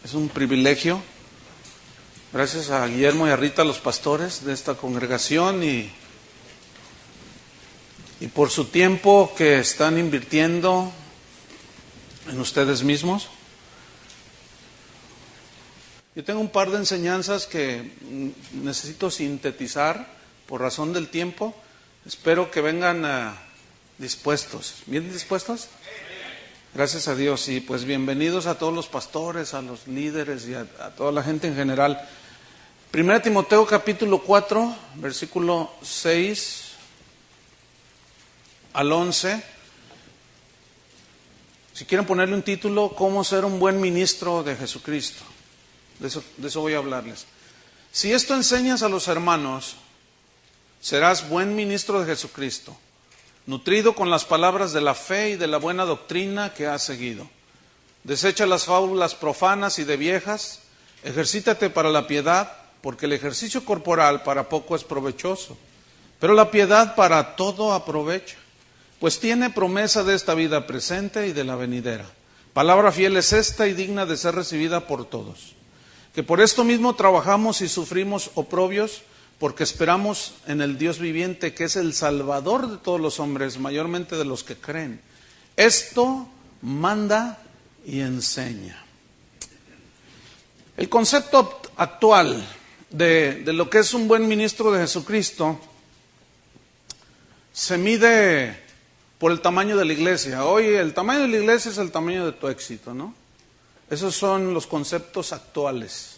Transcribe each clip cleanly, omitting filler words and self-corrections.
Es un privilegio. Gracias a Guillermo y a Rita, los pastores de esta congregación, y por su tiempo que están invirtiendo en ustedes mismos. Yo tengo un par de enseñanzas que necesito sintetizar por razón del tiempo. Espero que vengan dispuestos. ¿Bien dispuestos? Gracias a Dios. Y pues bienvenidos a todos los pastores, a los líderes y a toda la gente en general. 1 Timoteo capítulo 4, versículo 6 al 11. Si quieren ponerle un título, ¿cómo ser un buen ministro de Jesucristo? De eso voy a hablarles. Si esto enseñas a los hermanos, serás buen ministro de Jesucristo, nutrido con las palabras de la fe y de la buena doctrina que has seguido. Desecha las fábulas profanas y de viejas, ejercítate para la piedad, porque el ejercicio corporal para poco es provechoso, pero la piedad para todo aprovecha, pues tiene promesa de esta vida presente y de la venidera. Palabra fiel es esta y digna de ser recibida por todos, que por esto mismo trabajamos y sufrimos oprobios, porque esperamos en el Dios viviente, que es el Salvador de todos los hombres, mayormente de los que creen. Esto manda y enseña. El concepto actual de lo que es un buen ministro de Jesucristo se mide por el tamaño de la iglesia. Hoy el tamaño de la iglesia es el tamaño de tu éxito, ¿no? Esos son los conceptos actuales.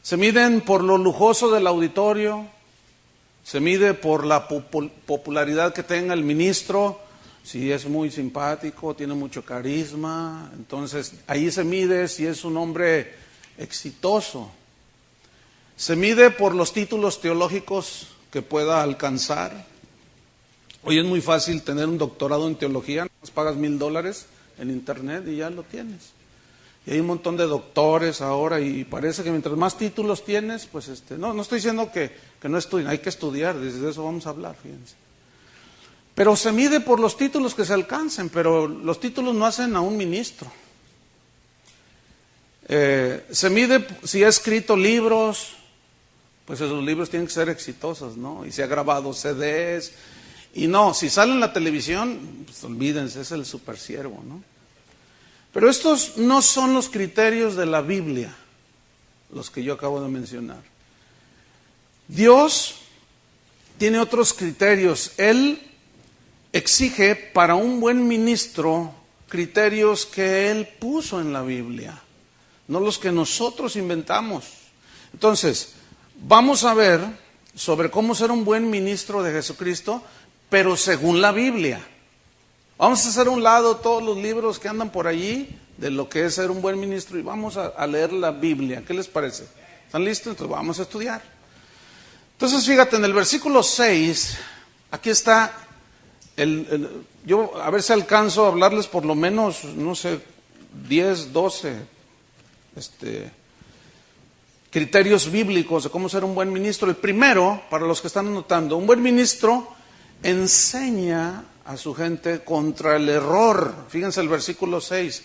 Se miden por lo lujoso del auditorio, se mide por la popularidad que tenga el ministro, si es muy simpático, tiene mucho carisma, entonces ahí se mide si es un hombre exitoso. Se mide por los títulos teológicos que pueda alcanzar. Hoy es muy fácil tener un doctorado en teología, nos pagas $1,000 en internet y ya lo tienes. Y hay un montón de doctores ahora y parece que mientras más títulos tienes, pues no estoy diciendo que no estudien, hay que estudiar, desde eso vamos a hablar, fíjense. Pero se mide por los títulos que se alcancen, pero los títulos no hacen a un ministro. Se mide si ha escrito libros, pues esos libros tienen que ser exitosos, ¿no? Y si ha grabado CDs, y no, si sale en la televisión, pues olvídense, es el supersiervo, ¿no? Pero estos no son los criterios de la Biblia, los que yo acabo de mencionar. Dios tiene otros criterios. Él exige para un buen ministro criterios que Él puso en la Biblia, no los que nosotros inventamos. Entonces, vamos a ver sobre cómo ser un buen ministro de Jesucristo, pero según la Biblia. Vamos a hacer a un lado todos los libros que andan por allí de lo que es ser un buen ministro y vamos a leer la Biblia. ¿Qué les parece? ¿Están listos? Entonces vamos a estudiar. Entonces fíjate, en el versículo 6, aquí está, yo a ver si alcanzo a hablarles por lo menos, 10, 12 criterios bíblicos de cómo ser un buen ministro. El primero, para los que están anotando, un buen ministro enseña a su gente contra el error. Fíjense el versículo 6.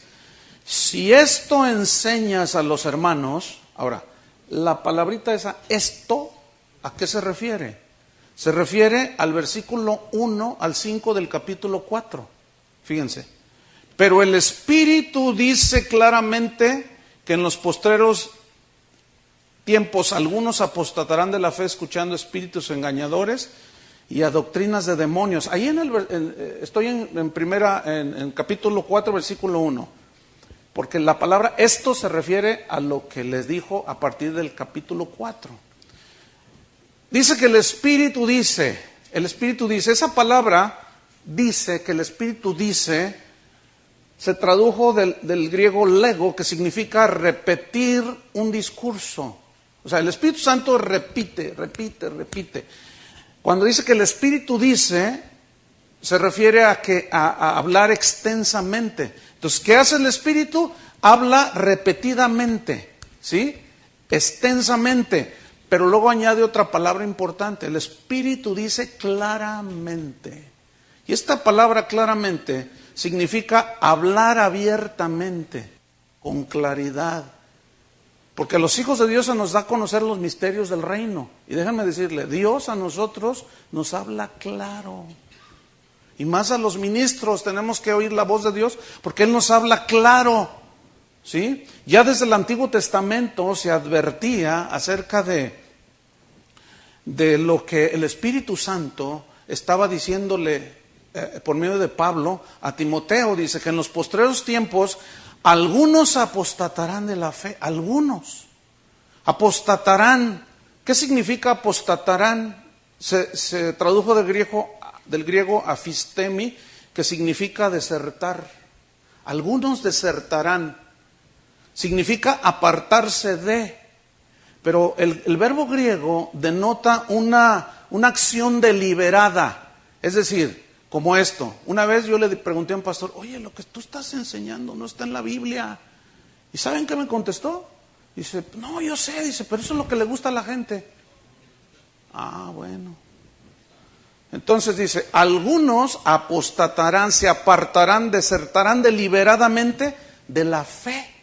Si esto enseñas a los hermanos, ahora, la palabrita esa, esto, ¿a qué se refiere? Se refiere al versículo 1 al 5 del capítulo 4. Fíjense. Pero el Espíritu dice claramente que en los postreros tiempos algunos apostatarán de la fe escuchando espíritus engañadores y a doctrinas de demonios. Ahí estoy en capítulo 4, versículo 1. Porque la palabra esto se refiere a lo que les dijo a partir del capítulo 4. Dice que el Espíritu dice, esa palabra dice, que el Espíritu dice, se tradujo del griego lego, que significa repetir un discurso. O sea, el Espíritu Santo repite. Cuando dice que el Espíritu dice, se refiere a hablar extensamente. Entonces, ¿qué hace el Espíritu? Habla repetidamente, ¿sí? Extensamente. Pero luego añade otra palabra importante. El Espíritu dice claramente. Y esta palabra claramente significa hablar abiertamente, con claridad. Porque a los hijos de Dios se nos da a conocer los misterios del reino. Y déjenme decirle, Dios a nosotros nos habla claro. Y más a los ministros tenemos que oír la voz de Dios porque Él nos habla claro. ¿Sí? Ya desde el Antiguo Testamento se advertía acerca de lo que el Espíritu Santo estaba diciéndole por medio de Pablo a Timoteo. Dice que en los postreros tiempos algunos apostatarán de la fe. Algunos apostatarán. ¿Qué significa apostatarán? Se tradujo del griego afistemi, que significa desertar. Algunos desertarán. Significa apartarse de. Pero el verbo griego denota una acción deliberada. Es decir, como esto. Una vez yo le pregunté a un pastor, oye, lo que tú estás enseñando no está en la Biblia. ¿Y saben qué me contestó? Dice, no, yo sé, dice, pero eso es lo que le gusta a la gente. Ah, bueno. Entonces dice, algunos apostatarán, se apartarán, desertarán deliberadamente de la fe.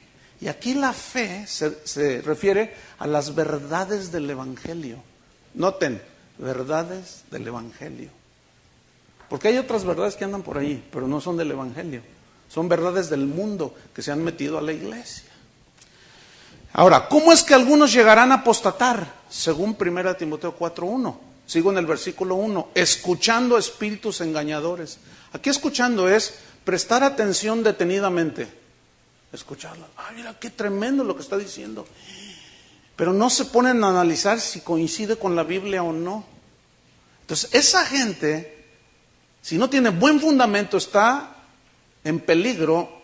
Y aquí la fe se refiere a las verdades del Evangelio. Noten, verdades del Evangelio. Porque hay otras verdades que andan por ahí, pero no son del Evangelio. Son verdades del mundo que se han metido a la iglesia. Ahora, ¿cómo es que algunos llegarán a apostatar? Según 1 Timoteo 4:1. Sigo en el versículo 1. Escuchando espíritus engañadores. Aquí escuchando es prestar atención detenidamente. Escucharlo. Ay, mira qué tremendo lo que está diciendo. Pero no se ponen a analizar si coincide con la Biblia o no. Entonces, esa gente, si no tiene buen fundamento, está en peligro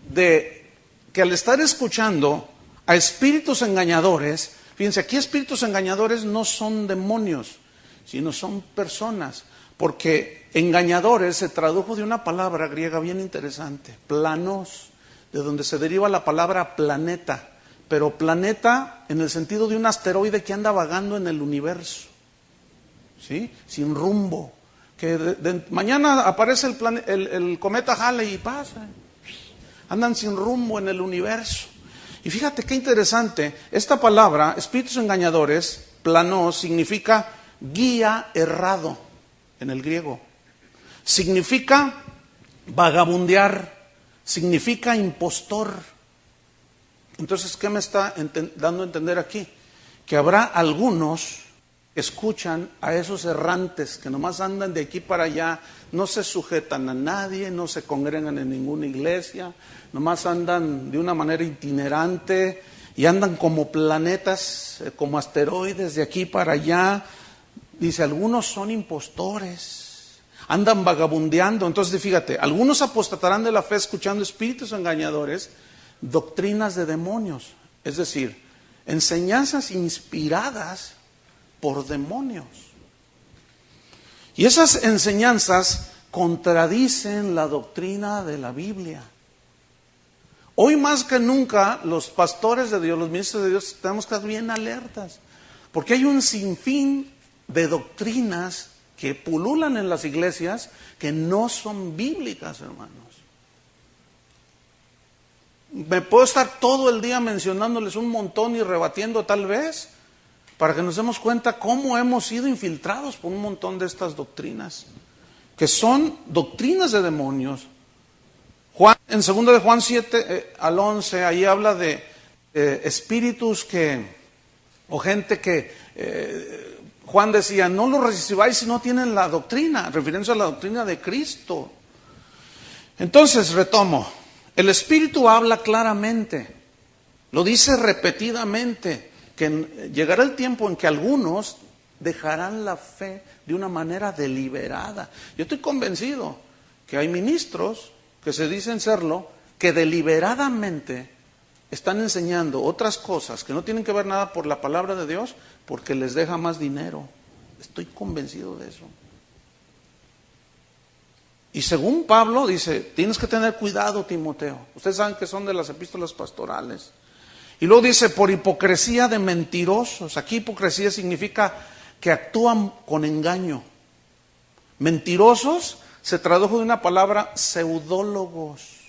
de que al estar escuchando a espíritus engañadores, fíjense, aquí espíritus engañadores no son demonios, sino son personas. Porque engañadores se tradujo de una palabra griega bien interesante, planos, de donde se deriva la palabra planeta, pero planeta en el sentido de un asteroide que anda vagando en el universo, ¿sí? Sin rumbo, que mañana aparece el cometa Halley y pasa, andan sin rumbo en el universo. Y fíjate qué interesante, esta palabra, espíritus engañadores, planos, significa guía errado en el griego, significa vagabundear, significa impostor. Entonces, ¿qué me está dando a entender aquí? Que habrá algunos que escuchan a esos errantes que nomás andan de aquí para allá, no se sujetan a nadie, no se congregan en ninguna iglesia, nomás andan de una manera itinerante y andan como planetas, como asteroides de aquí para allá. Dice, algunos son impostores. Andan vagabundeando. Entonces fíjate, algunos apostatarán de la fe escuchando espíritus engañadores, doctrinas de demonios, es decir, enseñanzas inspiradas por demonios. Y esas enseñanzas contradicen la doctrina de la Biblia. Hoy más que nunca los pastores de Dios, los ministros de Dios, tenemos que estar bien alertas, porque hay un sinfín de doctrinas que pululan en las iglesias que no son bíblicas, hermanos. Me puedo estar todo el día mencionándoles un montón y rebatiendo tal vez, para que nos demos cuenta cómo hemos sido infiltrados por un montón de estas doctrinas, que son doctrinas de demonios. En 2 de Juan 7 al 11, ahí habla de espíritus o gente que Juan decía, no lo recibáis si no tienen la doctrina, refiriéndose a la doctrina de Cristo. Entonces, retomo, el Espíritu habla claramente, lo dice repetidamente, que llegará el tiempo en que algunos dejarán la fe de una manera deliberada. Yo estoy convencido que hay ministros que se dicen serlo, que deliberadamente están enseñando otras cosas que no tienen que ver nada por la palabra de Dios, porque les deja más dinero. Estoy convencido de eso. Y según Pablo dice, tienes que tener cuidado, Timoteo. Ustedes saben que son de las epístolas pastorales. Y luego dice, por hipocresía de mentirosos. Aquí hipocresía significa que actúan con engaño. Mentirosos se tradujo de una palabra pseudólogos.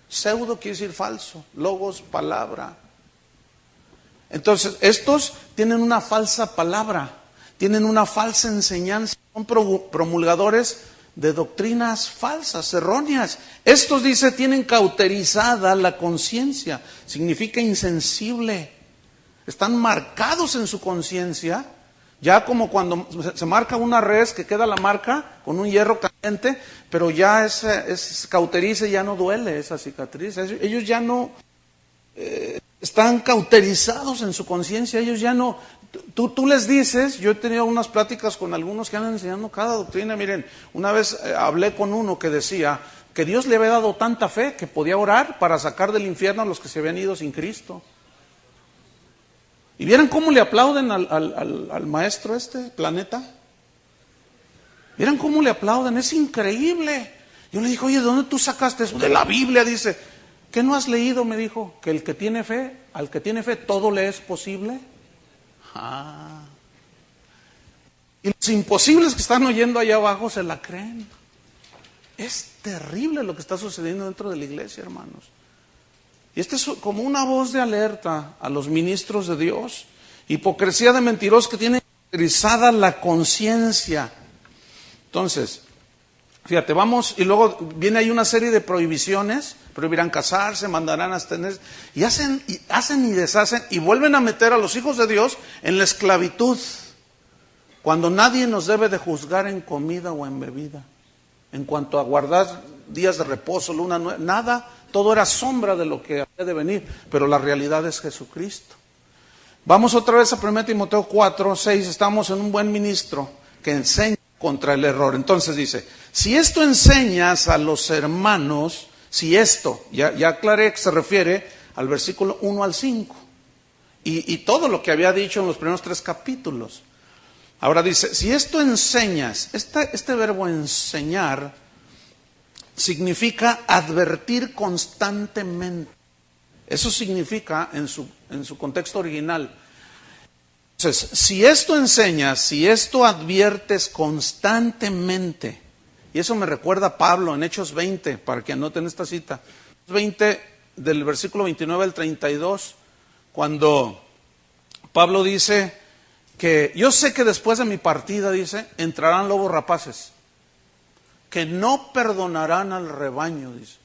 Pseudo quiere decir falso, logos, palabra. Entonces, estos tienen una falsa palabra, tienen una falsa enseñanza, son promulgadores de doctrinas falsas, erróneas. Estos, dice, tienen cauterizada la conciencia, significa insensible. Están marcados en su conciencia, ya como cuando se marca una res que queda la marca con un hierro caliente, pero ya es cauteriza y ya no duele esa cicatriz. Ellos ya no están cauterizados en su conciencia, ellos ya no. Tú les dices, yo he tenido unas pláticas con algunos que andan enseñando cada doctrina. Miren, una vez hablé con uno que decía que Dios le había dado tanta fe que podía orar para sacar del infierno a los que se habían ido sin Cristo. ¿Y vieran cómo le aplauden al maestro Planeta? ¿Vieran cómo le aplauden? Es increíble. Yo le dije, oye, ¿de dónde tú sacaste eso? De la Biblia, dice. ¿Qué no has leído? Me dijo, que el que tiene fe, al que tiene fe, todo le es posible. Y los imposibles que están oyendo allá abajo se la creen. Es terrible lo que está sucediendo dentro de la iglesia, hermanos. Y este es como una voz de alerta a los ministros de Dios. Hipocresía de mentirosos que tienen caracterizada la conciencia. Entonces, fíjate, vamos, y luego viene ahí una serie de prohibiciones. Prohibirán casarse, mandarán abstenerse, y hacen y deshacen, y vuelven a meter a los hijos de Dios en la esclavitud, cuando nadie nos debe de juzgar en comida o en bebida. En cuanto a guardar días de reposo, luna nueva, nada, todo era sombra de lo que había de venir, pero la realidad es Jesucristo. Vamos otra vez a 1 Timoteo 4, 6, estamos en un buen ministro que enseña contra el error. Entonces dice, si esto enseñas a los hermanos, si esto, ya aclaré que se refiere al versículo 1 al 5 y todo lo que había dicho en los primeros 3 capítulos. Ahora dice, si esto enseñas, este verbo enseñar significa advertir constantemente. Eso significa en su contexto original. Entonces, si esto enseñas, si esto adviertes constantemente, y eso me recuerda a Pablo en Hechos 20, para que anoten esta cita. 20 del versículo 29 al 32, cuando Pablo dice que yo sé que después de mi partida, dice, entrarán lobos rapaces, que no perdonarán al rebaño, dice.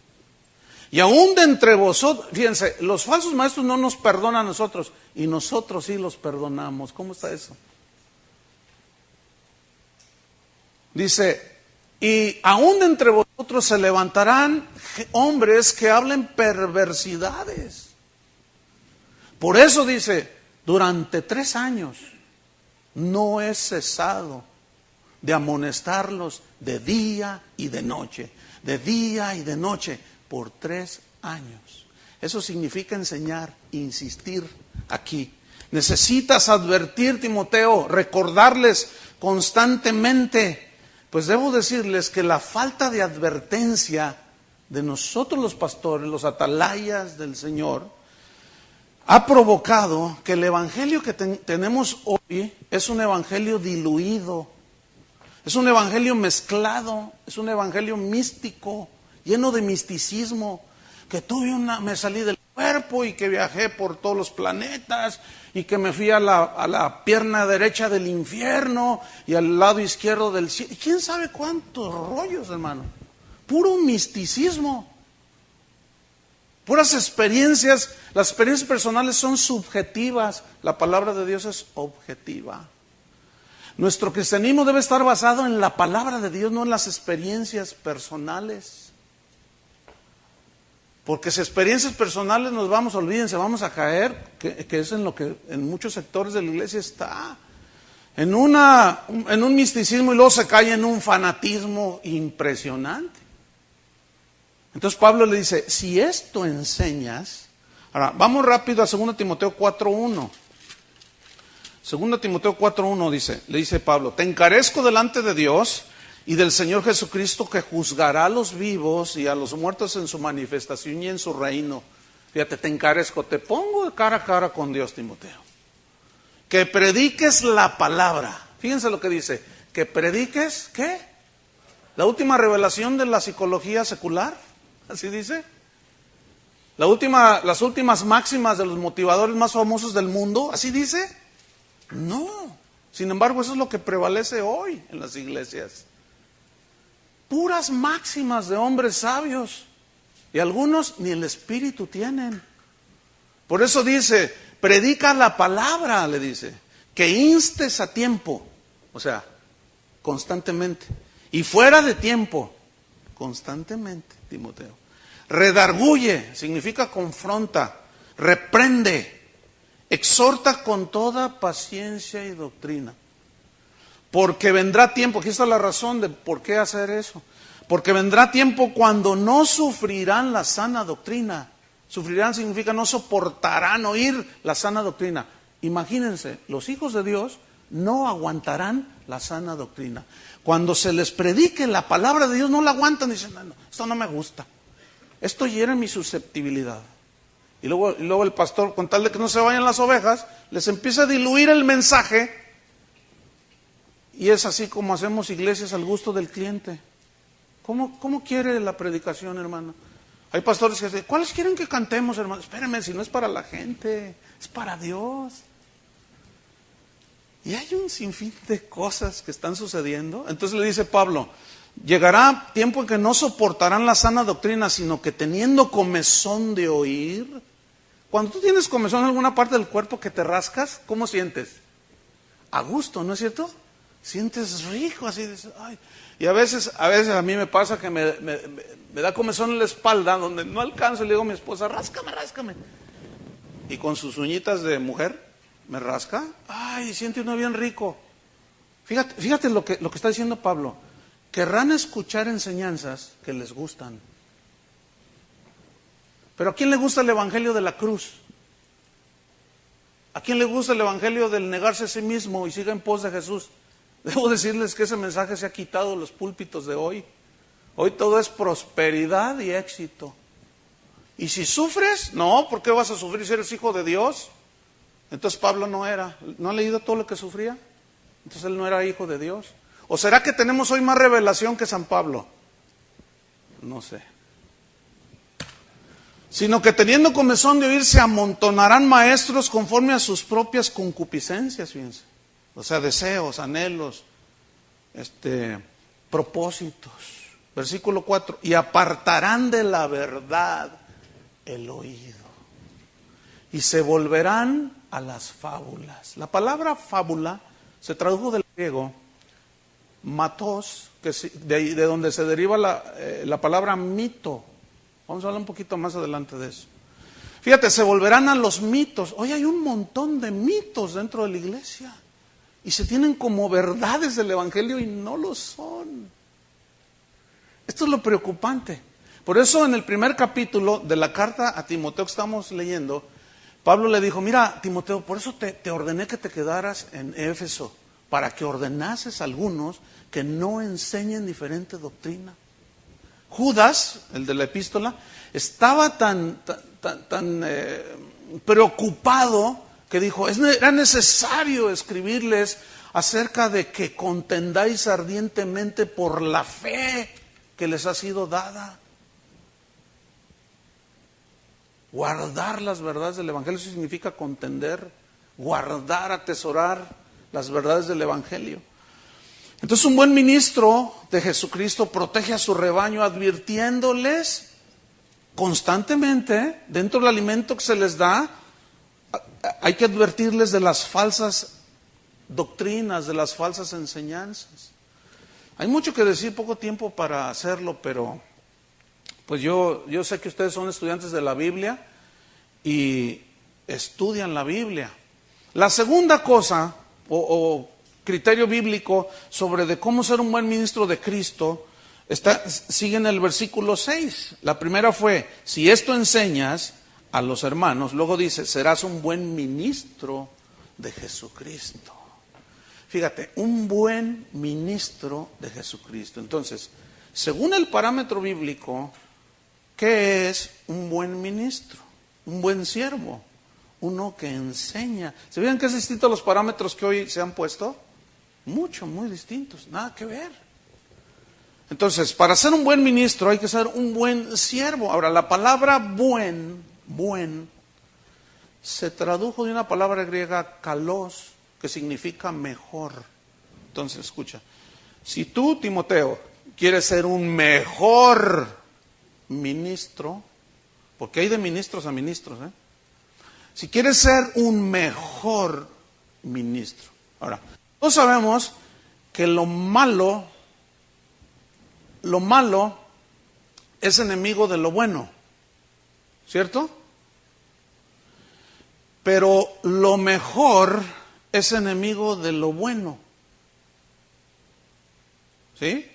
Y aún de entre vosotros, fíjense, los falsos maestros no nos perdonan a nosotros, y nosotros sí los perdonamos. ¿Cómo está eso? Dice, y aún de entre vosotros se levantarán hombres que hablen perversidades. Por eso dice, durante 3 años no he cesado de amonestarlos de día y de noche, por 3 años. Eso significa enseñar, insistir aquí. Necesitas advertir, Timoteo, recordarles constantemente. Pues debo decirles que la falta de advertencia de nosotros los pastores, los atalayas del Señor, ha provocado que el evangelio que tenemos hoy es un evangelio diluido, es un evangelio mezclado, es un evangelio místico, lleno de misticismo, que me salí del cuerpo y que viajé por todos los planetas y que me fui a la pierna derecha del infierno y al lado izquierdo del cielo. ¿Quién sabe cuántos rollos, hermano? Puro misticismo. Puras experiencias. Las experiencias personales son subjetivas. La palabra de Dios es objetiva. Nuestro cristianismo debe estar basado en la palabra de Dios, no en las experiencias personales. Porque si experiencias personales nos vamos, olvídense, vamos a caer, que es en lo que en muchos sectores de la iglesia está, en un misticismo y luego se cae en un fanatismo impresionante. Entonces Pablo le dice, si esto enseñas, ahora vamos rápido a 2 Timoteo 4:1. 2 Timoteo 4:1 le dice Pablo, te encarezco delante de Dios y del Señor Jesucristo, que juzgará a los vivos y a los muertos en su manifestación y en su reino. Fíjate, te encarezco, te pongo de cara a cara con Dios, Timoteo. Que prediques la palabra. Fíjense lo que dice, que prediques, ¿qué? La última revelación de la psicología secular, así dice. Las últimas máximas de los motivadores más famosos del mundo, ¿así dice? No. Sin embargo, eso es lo que prevalece hoy en las iglesias. Puras máximas de hombres sabios. Y algunos ni el espíritu tienen. Por eso dice, predica la palabra, le dice, que instes a tiempo. O sea, constantemente. Y fuera de tiempo, constantemente, Timoteo. Redarguye, significa confronta, reprende, exhorta con toda paciencia y doctrina. Porque vendrá tiempo, aquí está la razón de por qué hacer eso. Porque vendrá tiempo cuando no sufrirán la sana doctrina. Sufrirán significa no soportarán oír la sana doctrina. Imagínense, los hijos de Dios no aguantarán la sana doctrina. Cuando se les predique la palabra de Dios, no la aguantan. Dicen, no, esto no me gusta. Esto hiere mi susceptibilidad. Y luego el pastor, con tal de que no se vayan las ovejas, les empieza a diluir el mensaje. Y es así como hacemos iglesias al gusto del cliente. ¿Cómo quiere la predicación, hermano? Hay pastores que dicen, ¿cuáles quieren que cantemos, hermano? Espérenme, si no es para la gente, es para Dios. Y hay un sinfín de cosas que están sucediendo. Entonces le dice Pablo, llegará tiempo en que no soportarán la sana doctrina, sino que teniendo comezón de oír. Cuando tú tienes comezón en alguna parte del cuerpo que te rascas, ¿cómo sientes? A gusto, ¿no es cierto? Sientes rico, así dices, ay. Y a veces a mí me pasa que me da comezón en la espalda, donde no alcanzo, y le digo a mi esposa, ráscame. Y con sus uñitas de mujer, me rasca, ay, siente uno bien rico. Fíjate lo que está diciendo Pablo. Querrán escuchar enseñanzas que les gustan. Pero ¿a quién le gusta el evangelio de la cruz? ¿A quién le gusta el evangelio del negarse a sí mismo y siga en pos de Jesús? Debo decirles que ese mensaje se ha quitado de los púlpitos de hoy. Hoy todo es prosperidad y éxito. Y si sufres, no, ¿por qué vas a sufrir si eres hijo de Dios? Entonces Pablo no ha leído todo lo que sufría. Entonces él no era hijo de Dios. ¿O será que tenemos hoy más revelación que San Pablo? No sé. Sino que teniendo comezón de oír se amontonarán maestros conforme a sus propias concupiscencias, fíjense. O sea, deseos, anhelos, propósitos. Versículo 4, y apartarán de la verdad el oído. Y se volverán a las fábulas. La palabra fábula se tradujo del griego matos, de donde se deriva la palabra mito. Vamos a hablar un poquito más adelante de eso. Fíjate, se volverán a los mitos. Hoy hay un montón de mitos dentro de la iglesia. Y se tienen como verdades del evangelio y no lo son. Esto es lo preocupante. Por eso en el primer capítulo de la carta a Timoteo que estamos leyendo, Pablo le dijo, mira Timoteo, por eso te ordené que te quedaras en Éfeso, para que ordenases a algunos que no enseñen diferente doctrina. Judas, el de la epístola, estaba tan preocupado que dijo, era necesario escribirles acerca de que contendáis ardientemente por la fe que les ha sido dada. Guardar las verdades del Evangelio, eso significa contender, guardar, atesorar las verdades del Evangelio. Entonces un buen ministro de Jesucristo protege a su rebaño advirtiéndoles constantemente, dentro del alimento que se les da, hay que advertirles de las falsas doctrinas, de las falsas enseñanzas. Hay mucho que decir, poco tiempo para hacerlo, pero pues yo sé que ustedes son estudiantes de la Biblia y estudian la Biblia. La segunda cosa, o criterio bíblico sobre de cómo ser un buen ministro de Cristo, sigue en el versículo 6. La primera fue, si esto enseñas a los hermanos, luego dice, serás un buen ministro de Jesucristo. Fíjate, un buen ministro de Jesucristo. Entonces, según el parámetro bíblico, ¿qué es un buen ministro? Un buen siervo, uno que enseña. ¿Se fijan que es distinto a los parámetros que hoy se han puesto? Muy distintos, nada que ver. Entonces, para ser un buen ministro hay que ser un buen siervo. Ahora, la palabra buen, se tradujo de una palabra griega kalos, que significa mejor. Entonces, escucha, si tú, Timoteo, quieres ser un mejor ministro, porque hay de ministros a ministros, si quieres ser un mejor ministro. Ahora, todos sabemos que lo malo es enemigo de lo bueno, ¿cierto? Pero lo mejor es enemigo de lo bueno, ¿sí?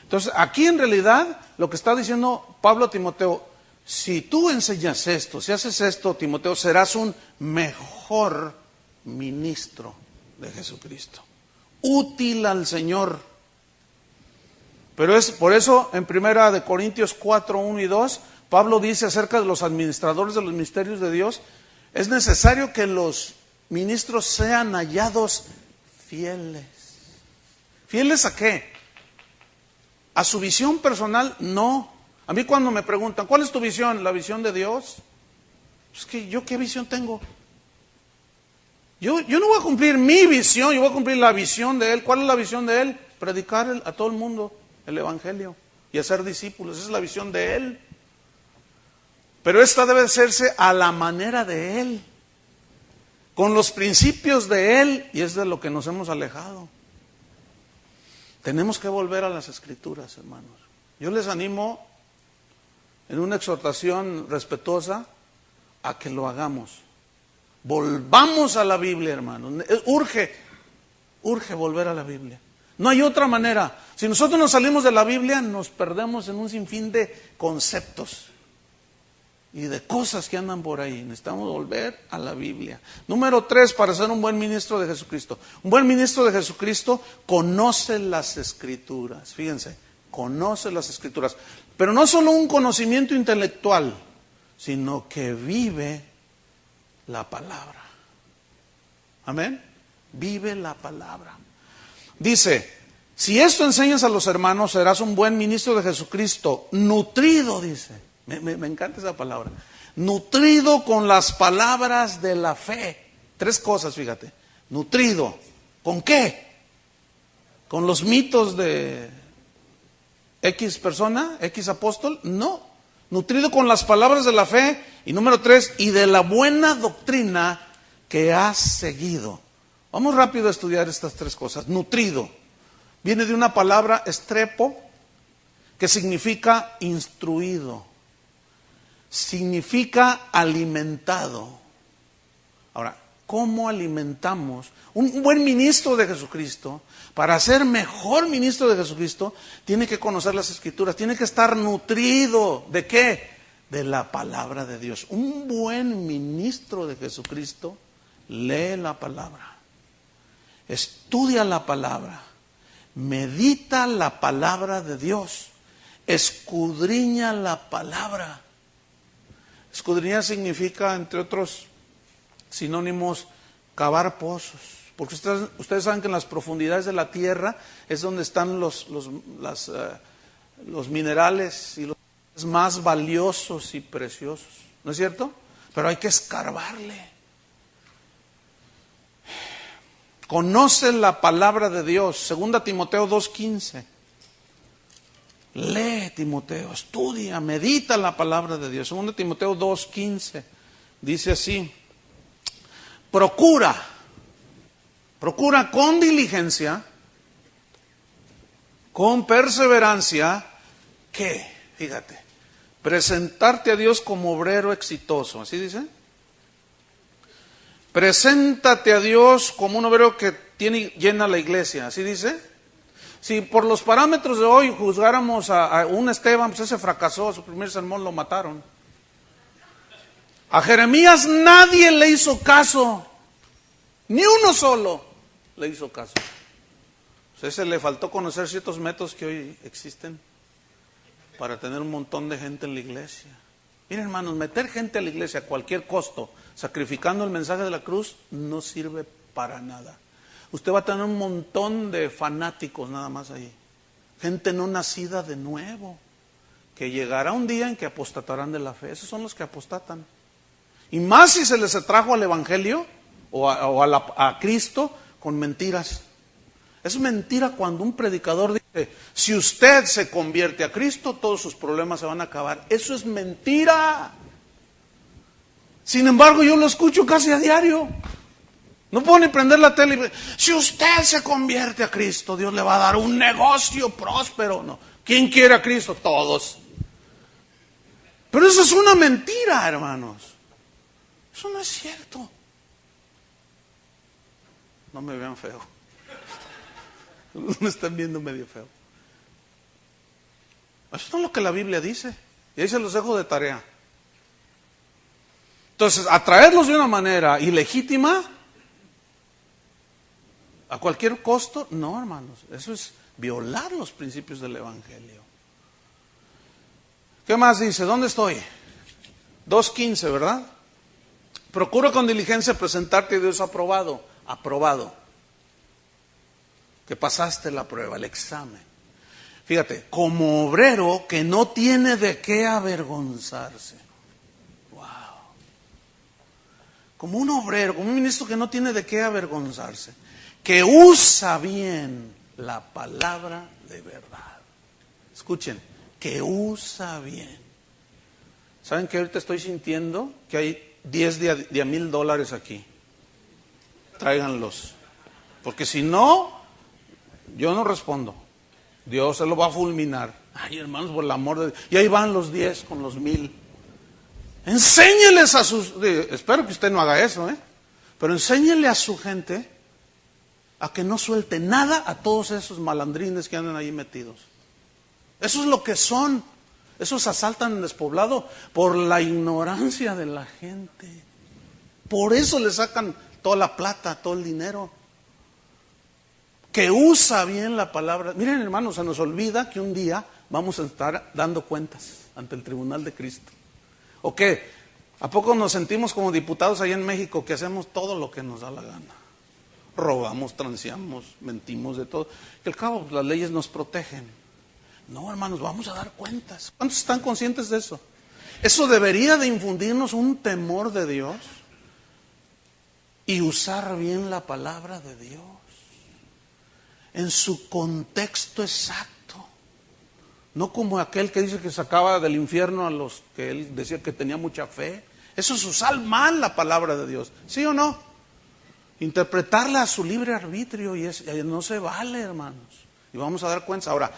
Entonces, aquí en realidad lo que está diciendo Pablo a Timoteo, si tú enseñas esto, si haces esto, Timoteo, serás un mejor ministro de Jesucristo, útil al Señor. Pero es por eso en 1 Corintios 4, 1 y 2, Pablo dice acerca de los administradores de los misterios de Dios, es necesario que los ministros sean hallados fieles. ¿Fieles a qué? ¿A su visión personal? No. A mí cuando me preguntan, ¿cuál es tu visión? ¿La visión de Dios? Es que yo, ¿qué visión tengo? Yo no voy a cumplir mi visión, yo voy a cumplir la visión de Él. ¿Cuál es la visión de Él? Predicar a todo el mundo el Evangelio y hacer discípulos. Esa es la visión de Él. Pero esta debe hacerse a la manera de Él, con los principios de Él, y es de lo que nos hemos alejado. Tenemos que volver a las Escrituras, hermanos. Yo les animo, en una exhortación respetuosa, a que lo hagamos. Volvamos a la Biblia, hermanos. Urge volver a la Biblia. No hay otra manera. Si nosotros nos salimos de la Biblia, nos perdemos en un sinfín de conceptos y de cosas que andan por ahí. Necesitamos volver a la Biblia. Número 3, para ser un buen ministro de Jesucristo. Un buen ministro de Jesucristo conoce las Escrituras. Fíjense, conoce las Escrituras. Pero no solo un conocimiento intelectual, sino que vive la palabra. Amén. Vive la palabra. Dice, si esto enseñas a los hermanos, serás un buen ministro de Jesucristo, nutrido, dice. Me encanta esa palabra. Nutrido con las palabras de la fe. 3 cosas, fíjate. Nutrido. ¿Con qué? ¿Con los mitos de X persona, X apóstol? No. Nutrido con las palabras de la fe. Y número 3, y de la buena doctrina que has seguido. Vamos rápido a estudiar estas 3 cosas. Nutrido. Viene de una palabra estrepo, que significa instruido. Significa alimentado. Ahora, ¿cómo alimentamos? Un buen ministro de Jesucristo, para ser mejor ministro de Jesucristo, tiene que conocer las Escrituras, tiene que estar nutrido. ¿De qué? De la palabra de Dios. Un buen ministro de Jesucristo lee la palabra, estudia la palabra, medita la palabra de Dios, escudriña la palabra. Escudriñar significa, entre otros sinónimos, cavar pozos. Porque ustedes saben que en las profundidades de la tierra es donde están los minerales y los más valiosos y preciosos. ¿No es cierto? Pero hay que escarbarle. Conoce la palabra de Dios. 2 Timoteo 2:15. Lee, Timoteo, estudia, medita la palabra de Dios. 2 Timoteo 2:15 dice así: procura con diligencia, con perseverancia, ¿qué? Fíjate, presentarte a Dios como obrero exitoso. ¿Así dice? Preséntate a Dios como un obrero que llena la iglesia. ¿Así dice? Si por los parámetros de hoy juzgáramos a un Esteban, pues ese fracasó, su primer sermón lo mataron. A Jeremías nadie le hizo caso, ni uno solo le hizo caso. Pues ese le faltó conocer ciertos métodos que hoy existen para tener un montón de gente en la iglesia. Miren, hermanos, meter gente a la iglesia a cualquier costo, sacrificando el mensaje de la cruz, no sirve para nada. Usted va a tener un montón de fanáticos nada más ahí. gente no nacida de nuevo, que llegará un día en que apostatarán de la fe. Esos son los que apostatan. Y más si se les atrajo al Evangelio o a Cristo con mentiras. Es mentira cuando un predicador dice, si usted se convierte a Cristo, todos sus problemas se van a acabar. Eso es mentira. Sin embargo, yo lo escucho casi a diario. No puedo ni prender la tele y ver, si usted se convierte a Cristo, Dios le va a dar un negocio próspero. No. ¿Quién quiere a Cristo? Todos. Pero eso es una mentira, hermanos. Eso no es cierto. No me vean feo. Me están viendo medio feo. Eso no es lo que la Biblia dice. Y ahí se los dejo de tarea. Entonces, atraerlos de una manera ilegítima, a cualquier costo, no, hermanos. Eso es violar los principios del Evangelio. ¿Qué más dice? ¿Dónde estoy? 2:15, ¿verdad? Procura con diligencia presentarte a Dios aprobado. Aprobado. Que pasaste la prueba, el examen. Fíjate, como obrero que no tiene de qué avergonzarse. Wow. Como un obrero, como un ministro que no tiene de qué avergonzarse. Que usa bien la palabra de verdad. Escuchen, que usa bien. ¿Saben que ahorita estoy sintiendo que hay 10 de a $1,000 aquí? Tráiganlos. Porque si no, yo no respondo. Dios se lo va a fulminar. Ay, hermanos, por el amor de Dios. Y ahí van los 10 con los 1,000. Enséñeles a sus... Espero que usted no haga eso, pero enséñele a su gente a que no suelte nada a todos esos malandrines que andan ahí metidos. Eso es lo que son. Esos asaltan el despoblado por la ignorancia de la gente. Por eso le sacan toda la plata, todo el dinero. Que usa bien la palabra. Miren, hermanos, se nos olvida que un día vamos a estar dando cuentas ante el tribunal de Cristo. ¿O qué? ¿A poco nos sentimos como diputados allá en México que hacemos todo lo que nos da la gana? Robamos, transeamos, mentimos, de todo. Que al cabo las leyes nos protegen. No, hermanos, vamos a dar cuentas. ¿Cuántos están conscientes de eso? Eso debería de infundirnos un temor de Dios y usar bien la palabra de Dios en su contexto exacto. No como aquel que dice que sacaba del infierno a los que él decía que tenía mucha fe. Eso es usar mal la palabra de Dios. ¿Sí o no? Interpretarla a su libre arbitrio y no se vale, hermanos. Y vamos a dar cuenta. Ahora,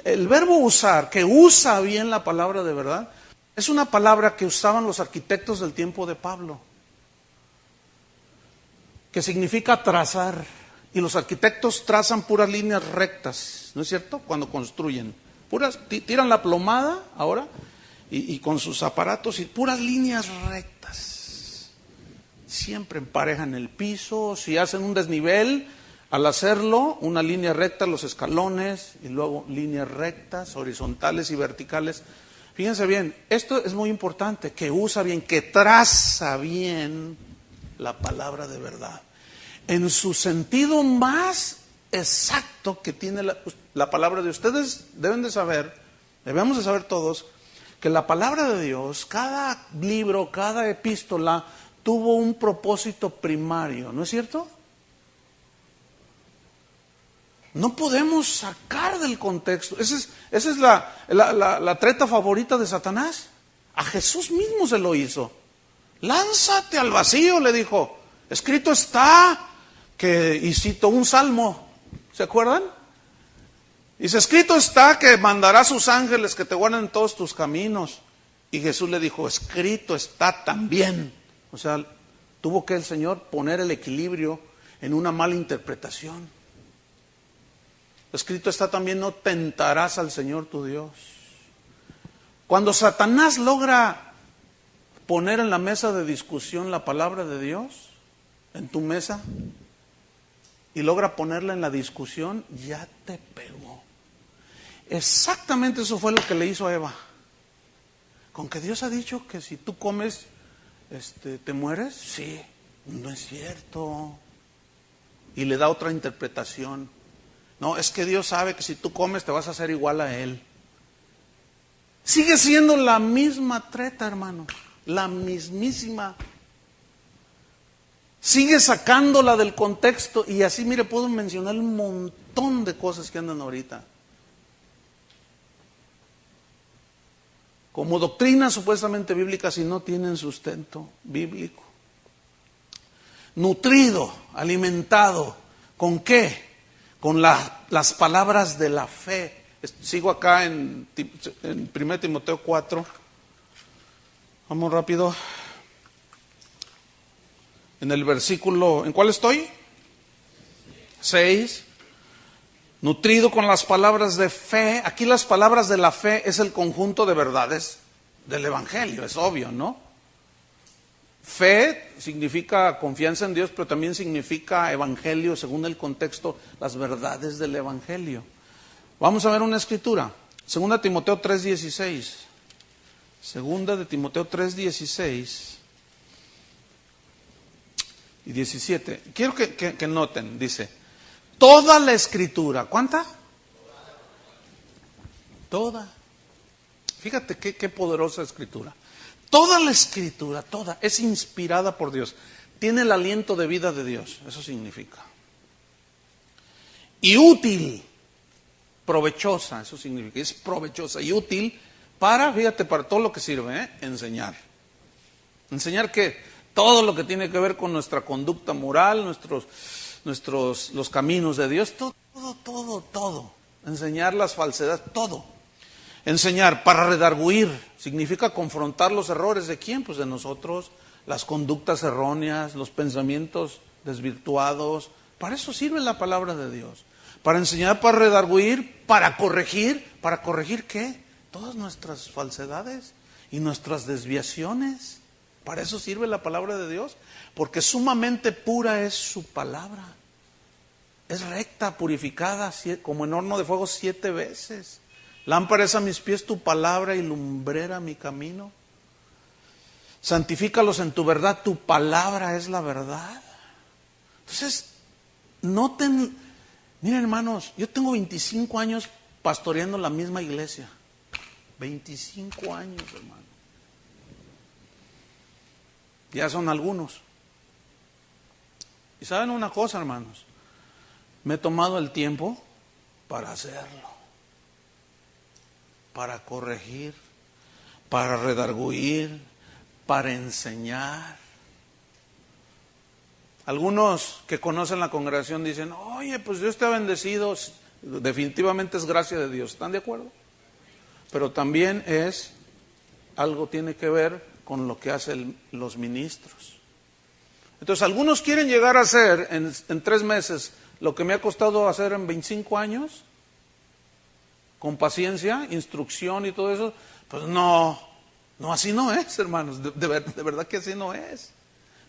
el verbo usar, que usa bien la palabra de verdad, es una palabra que usaban los arquitectos del tiempo de Pablo, que significa trazar. Y los arquitectos trazan puras líneas rectas, ¿no es cierto? Cuando construyen. Tiran la plomada ahora y con sus aparatos y puras líneas rectas. Siempre emparejan el piso. Si hacen un desnivel, al hacerlo, una línea recta, los escalones, y luego líneas rectas, horizontales y verticales. Fíjense bien, esto es muy importante, que usa bien, que traza bien la palabra de verdad. En su sentido más exacto que tiene la palabra de ustedes, deben de saber, debemos de saber todos, que la palabra de Dios, cada libro, cada epístola, tuvo un propósito primario, ¿no es cierto? No podemos sacar del contexto. Esa es la treta favorita de Satanás. A Jesús mismo se lo hizo. Lánzate al vacío, le dijo. Escrito está y citó un salmo. ¿Se acuerdan? Dice, escrito está que mandará a sus ángeles que te guarden todos tus caminos. Y Jesús le dijo, escrito está también. O sea, tuvo que el Señor poner el equilibrio en una mala interpretación. Escrito está también, no tentarás al Señor tu Dios. Cuando Satanás logra poner en la mesa de discusión la palabra de Dios, en tu mesa, y logra ponerla en la discusión, ya te pegó. Exactamente eso fue lo que le hizo a Eva. Con que Dios ha dicho que si tú comes, te mueres. Sí, no es cierto. Y le da otra interpretación. No, es que Dios sabe que si tú comes te vas a hacer igual a Él. Sigue siendo la misma treta, hermano, la mismísima. Sigue sacándola del contexto y así, mire, puedo mencionar un montón de cosas que andan ahorita. Como doctrinas supuestamente bíblicas y no tienen sustento bíblico. Nutrido, alimentado, ¿con qué? Con las palabras de la fe. Sigo acá en 1 Timoteo 4. Vamos rápido. En el versículo, ¿en cuál estoy? 6. Nutrido con las palabras de fe. Aquí las palabras de la fe es el conjunto de verdades del Evangelio, es obvio, ¿no? Fe significa confianza en Dios, pero también significa Evangelio, según el contexto, las verdades del Evangelio. Vamos a ver una escritura. 2 Timoteo 3:16. 2 de Timoteo 3:16 y 17. Quiero que noten, dice, toda la escritura, ¿cuánta? Toda. Fíjate qué poderosa escritura. Toda la escritura, toda, es inspirada por Dios. Tiene el aliento de vida de Dios, eso significa. Y útil, provechosa, eso significa, es provechosa y útil para, fíjate, para todo lo que sirve, enseñar. ¿Enseñar qué? Todo lo que tiene que ver con nuestra conducta moral, los caminos de Dios, todo. Enseñar las falsedades, todo. Enseñar para redarguir, significa confrontar los errores de quién, pues de nosotros, las conductas erróneas, los pensamientos desvirtuados. Para eso sirve la palabra de Dios. Para enseñar, para redarguir, para corregir. ¿Para corregir qué? Todas nuestras falsedades y nuestras desviaciones. Para eso sirve la palabra de Dios, porque sumamente pura es su palabra. Es recta, purificada, como en horno de fuego 7 veces. Lámpara es a mis pies tu palabra y lumbrera mi camino. Santifícalos en tu verdad, tu palabra es la verdad. Entonces, noten, miren hermanos, yo tengo 25 años pastoreando la misma iglesia. 25 años, hermano. Ya son algunos. Y saben una cosa, hermanos, me he tomado el tiempo para hacerlo. Para corregir, para redarguir, para enseñar. Algunos que conocen la congregación dicen, oye, pues Dios te ha bendecido. Definitivamente es gracia de Dios, ¿están de acuerdo? Pero también algo tiene que ver con lo que hacen los ministros. Entonces algunos quieren llegar a hacer en 3 meses lo que me ha costado hacer en 25 años. Con paciencia, instrucción y todo eso, pues no, así no es, hermanos, de verdad que así no es.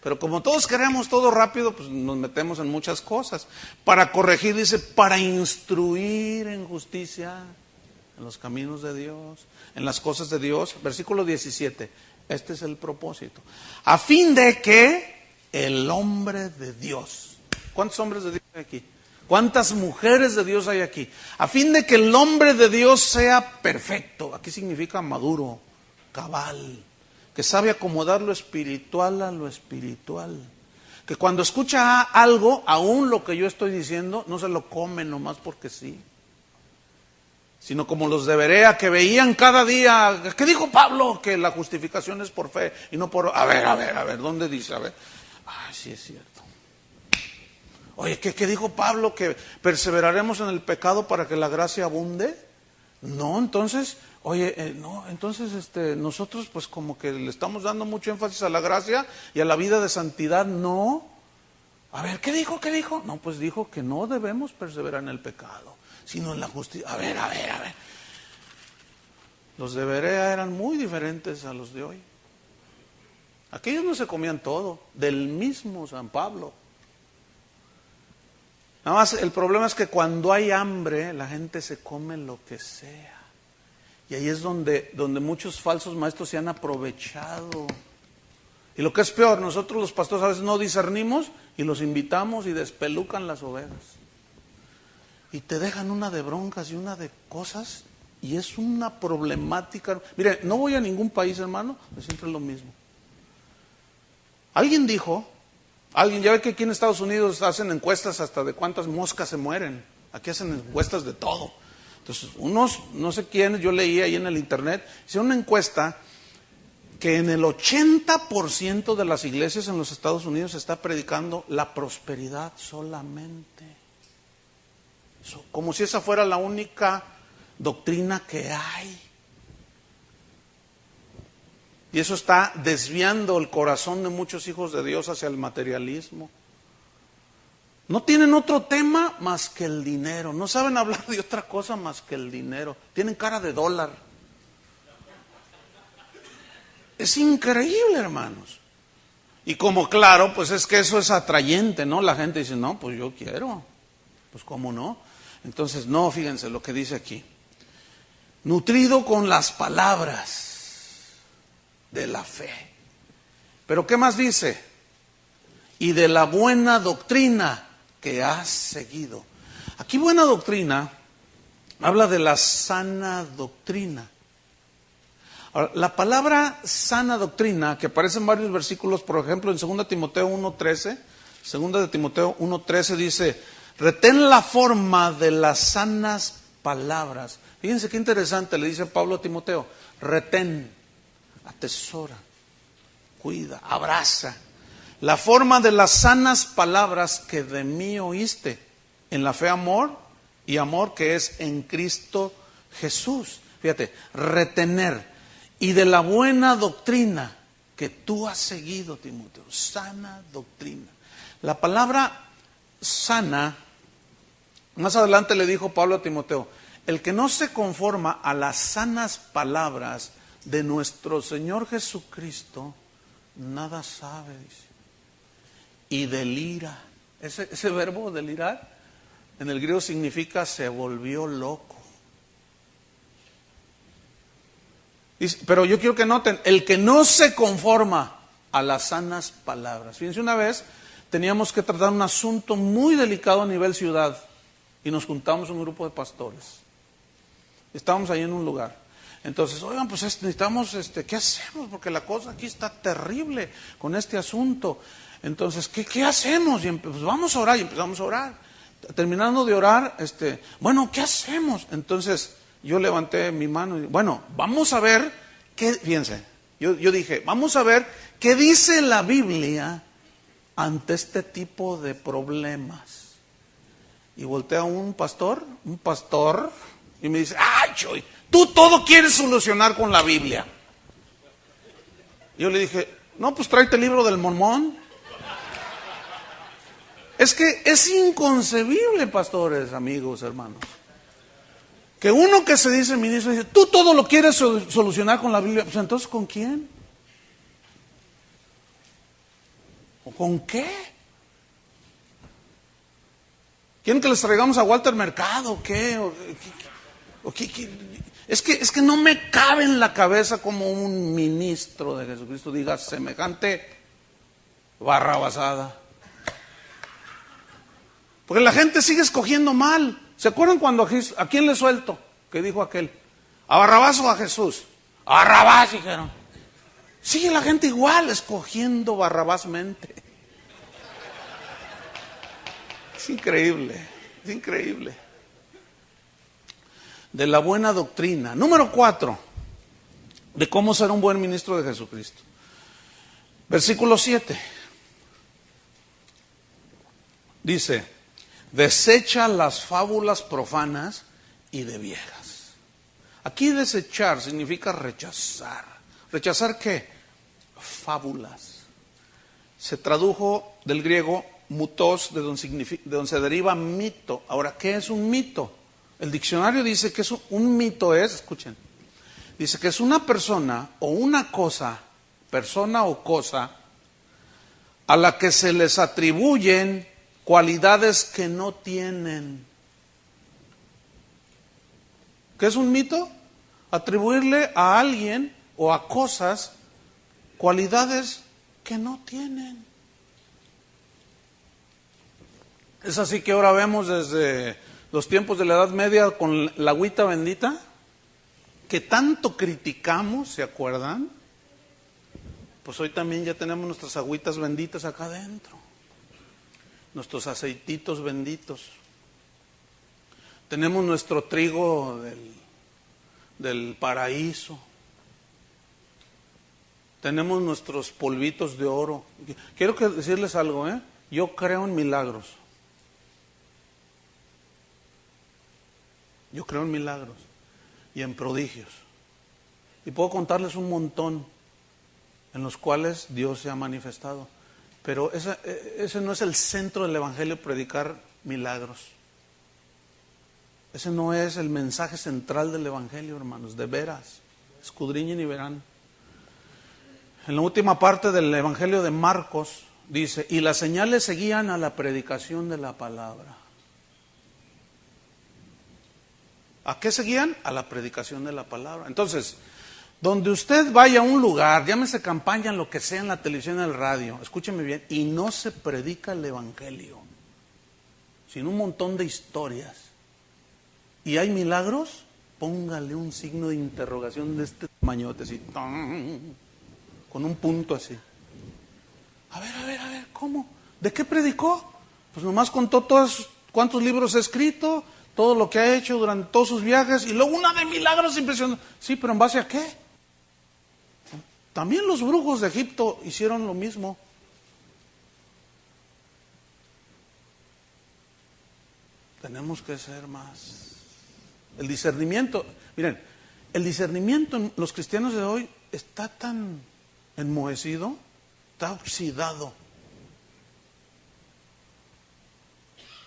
Pero como todos queremos todo rápido, pues nos metemos en muchas cosas. Para corregir, dice, para instruir en justicia, en los caminos de Dios, en las cosas de Dios. Versículo 17, este es el propósito. A fin de que el hombre de Dios, ¿cuántos hombres de Dios hay aquí? ¿Cuántas mujeres de Dios hay aquí? A fin de que el hombre de Dios sea perfecto. Aquí significa maduro, cabal, que sabe acomodar lo espiritual a lo espiritual. Que cuando escucha algo, aún lo que yo estoy diciendo, no se lo come nomás porque sí. Sino como los de Berea, que veían cada día, ¿qué dijo Pablo? Que la justificación es por fe y no por... A ver, ¿dónde dice? A ver, sí es cierto. Oye, ¿qué dijo Pablo? ¿Que perseveraremos en el pecado para que la gracia abunde? No, entonces, nosotros pues como que le estamos dando mucho énfasis a la gracia y a la vida de santidad, no. A ver, ¿qué dijo? No, pues dijo que no debemos perseverar en el pecado, sino en la justicia. A ver. Los de Berea eran muy diferentes a los de hoy. Aquellos no se comían todo, del mismo San Pablo. Nada más el problema es que cuando hay hambre, la gente se come lo que sea. Y ahí es donde muchos falsos maestros se han aprovechado. Y lo que es peor, nosotros los pastores a veces no discernimos y los invitamos y despelucan las ovejas. y te dejan una de broncas y una de cosas, y es una problemática. Mire, no voy a ningún país, hermano, es siempre lo mismo. Alguien dijo, ya ve que aquí en Estados Unidos hacen encuestas hasta de cuántas moscas se mueren. Aquí hacen encuestas de todo. Entonces, unos, no sé quiénes, yo leí ahí en el internet, hicieron una encuesta que en el 80% de las iglesias en los Estados Unidos se está predicando la prosperidad solamente. Como si esa fuera la única doctrina que hay. Y eso está desviando el corazón de muchos hijos de Dios hacia el materialismo. No tienen otro tema más que el dinero. No saben hablar de otra cosa más que el dinero. Tienen cara de dólar. Es increíble, hermanos. Y como claro, pues es que eso es atrayente, ¿no? La gente dice, no, pues yo quiero. Pues cómo no. Entonces, no, fíjense lo que dice aquí. Nutrido con las palabras de la fe. Pero ¿qué más dice? Y de la buena doctrina que has seguido. Aquí buena doctrina habla de la sana doctrina. Ahora, la palabra sana doctrina, que aparece en varios versículos, por ejemplo en 2 Timoteo 1:13, 2 Timoteo 1:13 dice, retén la forma de las sanas palabras. Fíjense qué interesante, le dice Pablo a Timoteo, retén, atesora, cuida, abraza la forma de las sanas palabras que de mí oíste, en la fe amor y amor que es en Cristo Jesús. Fíjate, retener. Y de la buena doctrina que tú has seguido, Timoteo, sana doctrina. La palabra sana, más adelante le dijo Pablo a Timoteo, el que no se conforma a las sanas palabras de nuestro Señor Jesucristo, nada sabe, dice. Y delira. Ese verbo delirar en el griego significa se volvió loco. Pero yo quiero que noten, el que no se conforma a las sanas palabras. Fíjense, una vez teníamos que tratar un asunto muy delicado a nivel ciudad y nos juntamos un grupo de pastores. Estábamos ahí en un lugar. Entonces, oigan, pues necesitamos, ¿qué hacemos? Porque la cosa aquí está terrible con este asunto. Entonces, ¿qué hacemos? Y pues vamos a orar, y empezamos a orar. Terminando de orar, bueno, ¿qué hacemos? Entonces, yo levanté mi mano y bueno, vamos a ver fíjense, yo dije, vamos a ver qué dice la Biblia ante este tipo de problemas. Y volteé a un pastor, y me dice, ¡ay, Choy! Tú todo quieres solucionar con la Biblia. Yo le dije, no, pues tráete el libro del Mormón. Es que es inconcebible, pastores, amigos, hermanos, que uno que se dice ministro dice, tú todo lo quieres solucionar con la Biblia. Pues entonces, ¿con quién? ¿O con qué? ¿Quieren que les traigamos a Walter Mercado o qué? Es que no me cabe en la cabeza como un ministro de Jesucristo diga semejante barrabasada. Porque la gente sigue escogiendo mal. ¿Se acuerdan cuando a quién le suelto? Que dijo aquel, ¿a Barrabás o a Jesús? A Barrabás, dijeron. Sigue la gente igual escogiendo barrabásmente. Es increíble, es increíble. De la buena doctrina. Número 4, de cómo ser un buen ministro de Jesucristo. Versículo 7. Dice, desecha las fábulas profanas y de viejas. Aquí desechar significa rechazar. ¿Rechazar qué? Fábulas. Se tradujo del griego mutos, de donde se deriva mito. Ahora, ¿qué es un mito? El diccionario dice que un mito escuchen, dice que es una persona o una cosa, persona o cosa, a la que se les atribuyen cualidades que no tienen. ¿Qué es un mito? Atribuirle a alguien o a cosas cualidades que no tienen. Es así que ahora vemos desde los tiempos de la Edad Media con la agüita bendita, que tanto criticamos, ¿se acuerdan? Pues hoy también ya tenemos nuestras agüitas benditas acá adentro, nuestros aceititos benditos. Tenemos nuestro trigo del paraíso. Tenemos nuestros polvitos de oro. Quiero decirles algo, yo creo en milagros. Yo creo en milagros y en prodigios. Y puedo contarles un montón en los cuales Dios se ha manifestado. Pero ese no es el centro del Evangelio, predicar milagros. Ese no es el mensaje central del Evangelio, hermanos, de veras. Escudriñen y verán. En la última parte del Evangelio de Marcos dice, y las señales seguían a la predicación de la palabra. ¿A qué seguían? A la predicación de la palabra. Entonces, donde usted vaya a un lugar, llámese campaña, lo que sea, en la televisión, en el radio, escúcheme bien, y no se predica el Evangelio, sino un montón de historias, y hay milagros, póngale un signo de interrogación de este tamañote, así, con un punto así. A ver, ¿cómo? ¿De qué predicó? Pues nomás contó todos cuántos libros ha escrito, todo lo que ha hecho durante todos sus viajes, y luego una de milagros impresionantes. Sí, pero ¿en base a qué? También los brujos de Egipto hicieron lo mismo. Tenemos que ser más. El discernimiento, miren, el discernimiento en los cristianos de hoy está tan enmohecido, está oxidado,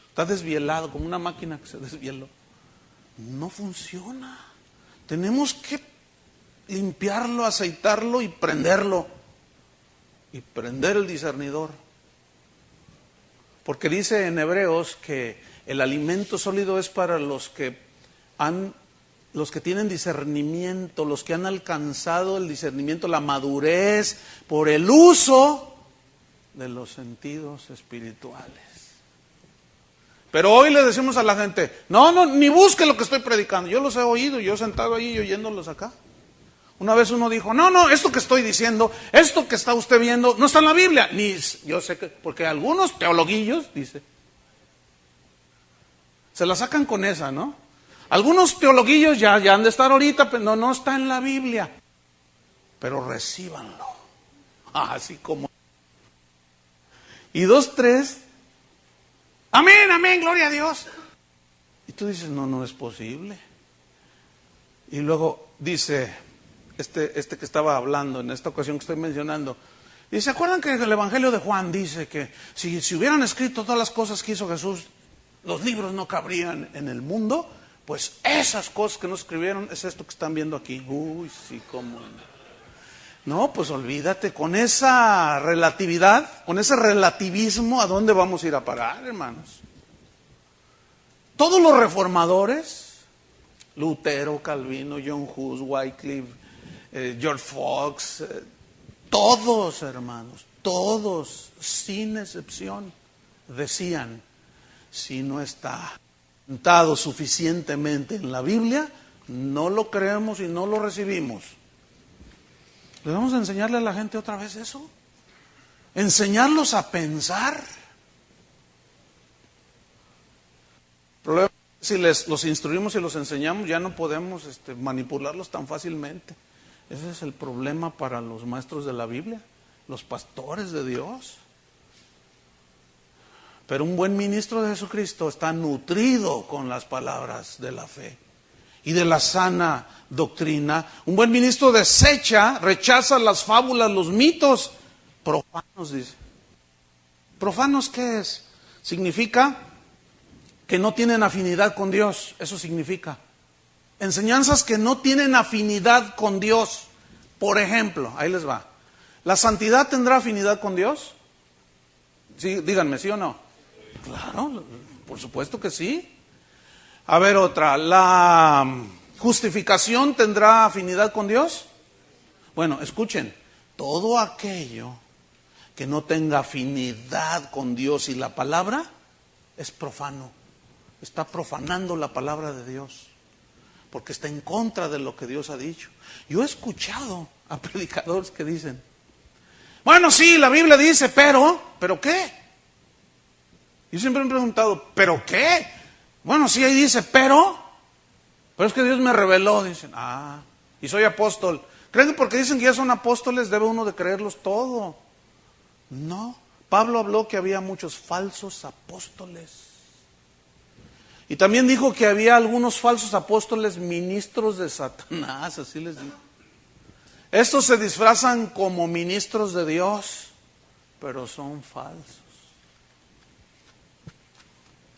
está desvielado, como una máquina que se desvieló. No funciona. Tenemos que limpiarlo, aceitarlo y prenderlo. Y prender el discernidor. Porque dice en Hebreos que el alimento sólido es para los que tienen discernimiento, los que han alcanzado el discernimiento, la madurez por el uso de los sentidos espirituales. Pero hoy le decimos a la gente, no, ni busque lo que estoy predicando. Yo los he oído, yo he sentado ahí y oyéndolos acá. Una vez uno dijo, no, esto que estoy diciendo, esto que está usted viendo, no está en la Biblia. Yo sé que, porque algunos teologuillos, dice, se la sacan con esa, ¿no? Algunos teologuillos ya han de estar ahorita, pero no está en la Biblia. Pero recíbanlo. Así como. Y 2, 3. Amén, gloria a Dios. Y tú dices, no es posible. Y luego dice, este que estaba hablando en esta ocasión que estoy mencionando, y se acuerdan que el Evangelio de Juan dice que si hubieran escrito todas las cosas que hizo Jesús, los libros no cabrían en el mundo. Pues esas cosas que no escribieron es esto que están viendo aquí. Uy, sí, cómo. No, pues olvídate, con esa relatividad, con ese relativismo, ¿a dónde vamos a ir a parar, hermanos? Todos los reformadores, Lutero, Calvino, John Hus, Wycliffe, George Fox, todos, hermanos, todos, sin excepción, decían, si no está sentado suficientemente en la Biblia, no lo creemos y no lo recibimos. ¿Debemos enseñarle a la gente otra vez eso? ¿Enseñarlos a pensar? El problema es que si los instruimos y los enseñamos, ya no podemos manipularlos tan fácilmente. Ese es el problema para los maestros de la Biblia, los pastores de Dios. Pero un buen ministro de Jesucristo está nutrido con las palabras de la fe y de la sana doctrina. Un buen ministro rechaza las fábulas, los mitos profanos, dice. ¿Profanos qué es? Significa que no tienen afinidad con Dios, eso significa. Enseñanzas que no tienen afinidad con Dios. Por ejemplo, ahí les va. ¿La santidad tendrá afinidad con Dios? Sí, díganme, ¿sí o no? Claro, por supuesto que sí. A ver, otra. ¿La justificación tendrá afinidad con Dios? Bueno, escuchen. Todo aquello que no tenga afinidad con Dios y la palabra es profano. está profanando la palabra de Dios, porque está en contra de lo que Dios ha dicho. Yo he escuchado a predicadores que dicen, bueno, sí, la Biblia dice, ¿pero qué? Yo siempre me he preguntado, ¿pero qué? Bueno, sí, ahí dice, pero es que Dios me reveló, dicen, y soy apóstol. ¿Creen que porque dicen que ya son apóstoles debe uno de creerlos todo? No, Pablo habló que había muchos falsos apóstoles. Y también dijo que había algunos falsos apóstoles ministros de Satanás, así les digo. Estos se disfrazan como ministros de Dios, pero son falsos.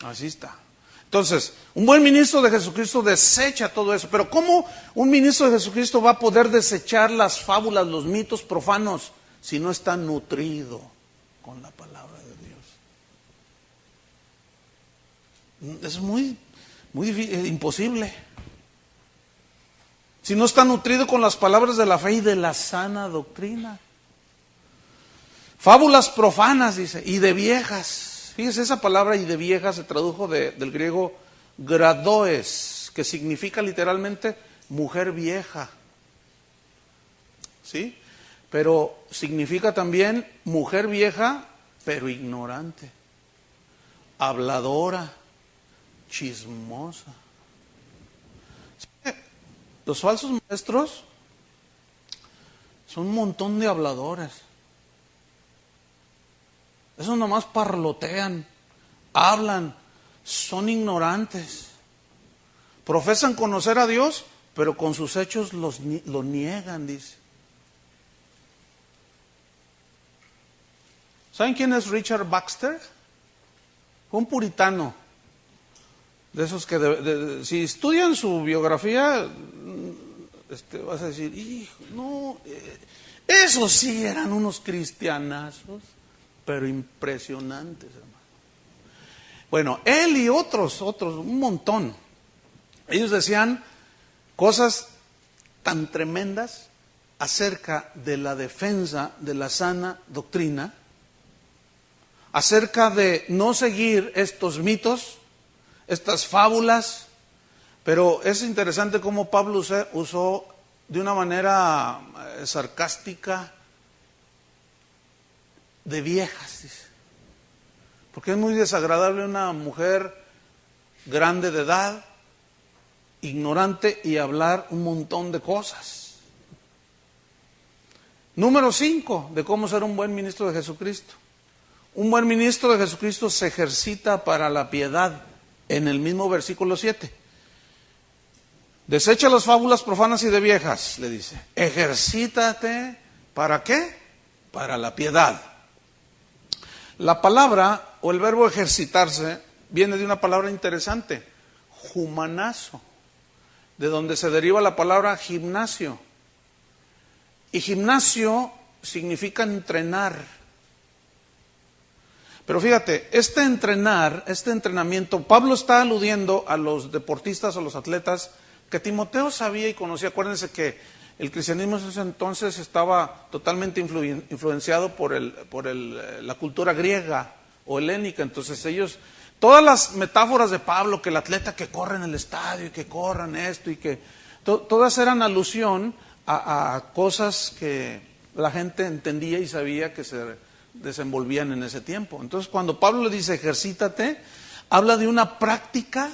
Así está. Entonces, un buen ministro de Jesucristo desecha todo eso. Pero ¿cómo un ministro de Jesucristo va a poder desechar las fábulas, los mitos profanos, si no está nutrido con la palabra de Dios? Es muy difícil, imposible. Si no está nutrido con las palabras de la fe y de la sana doctrina. Fábulas profanas, dice, y de viejas. Fíjese, esa palabra y de viejas se tradujo del griego gradoes, que significa literalmente mujer vieja. ¿Sí? Pero significa también mujer vieja, pero ignorante, habladora, chismosa. Los falsos maestros son un montón de habladores. Esos nomás parlotean, hablan, son ignorantes. Profesan conocer a Dios, pero con sus hechos lo niegan, dice. ¿Saben quién es Richard Baxter? Fue un puritano. De esos que si estudian su biografía, vas a decir, hijo, no, esos sí eran unos cristianazos, pero impresionantes, hermano. Bueno, él y otros, un montón. Ellos decían cosas tan tremendas acerca de la defensa de la sana doctrina, acerca de no seguir estos mitos, estas fábulas, pero es interesante cómo Pablo usó de una manera sarcástica de viejas, dice. Porque es muy desagradable una mujer grande de edad, ignorante y hablar un montón de cosas. Número 5 de cómo ser un buen ministro de Jesucristo. Un buen ministro de Jesucristo se ejercita para la piedad. En el mismo versículo 7. Desecha las fábulas profanas y de viejas, le dice. Ejercítate, ¿para qué? Para la piedad. La palabra o el verbo ejercitarse viene de una palabra interesante, humanazo, de donde se deriva la palabra gimnasio. Y gimnasio significa entrenar. Pero fíjate, este entrenamiento, Pablo está aludiendo a los deportistas, a los atletas, que Timoteo sabía y conocía. Acuérdense que el cristianismo en ese entonces estaba totalmente influenciado por la cultura griega o helénica. Entonces ellos, todas las metáforas de Pablo, que el atleta que corre en el estadio y que corran esto y que, todas eran alusión a cosas que la gente entendía y sabía que se desenvolvían en ese tiempo. Entonces cuando Pablo le dice ejercítate, habla de una práctica,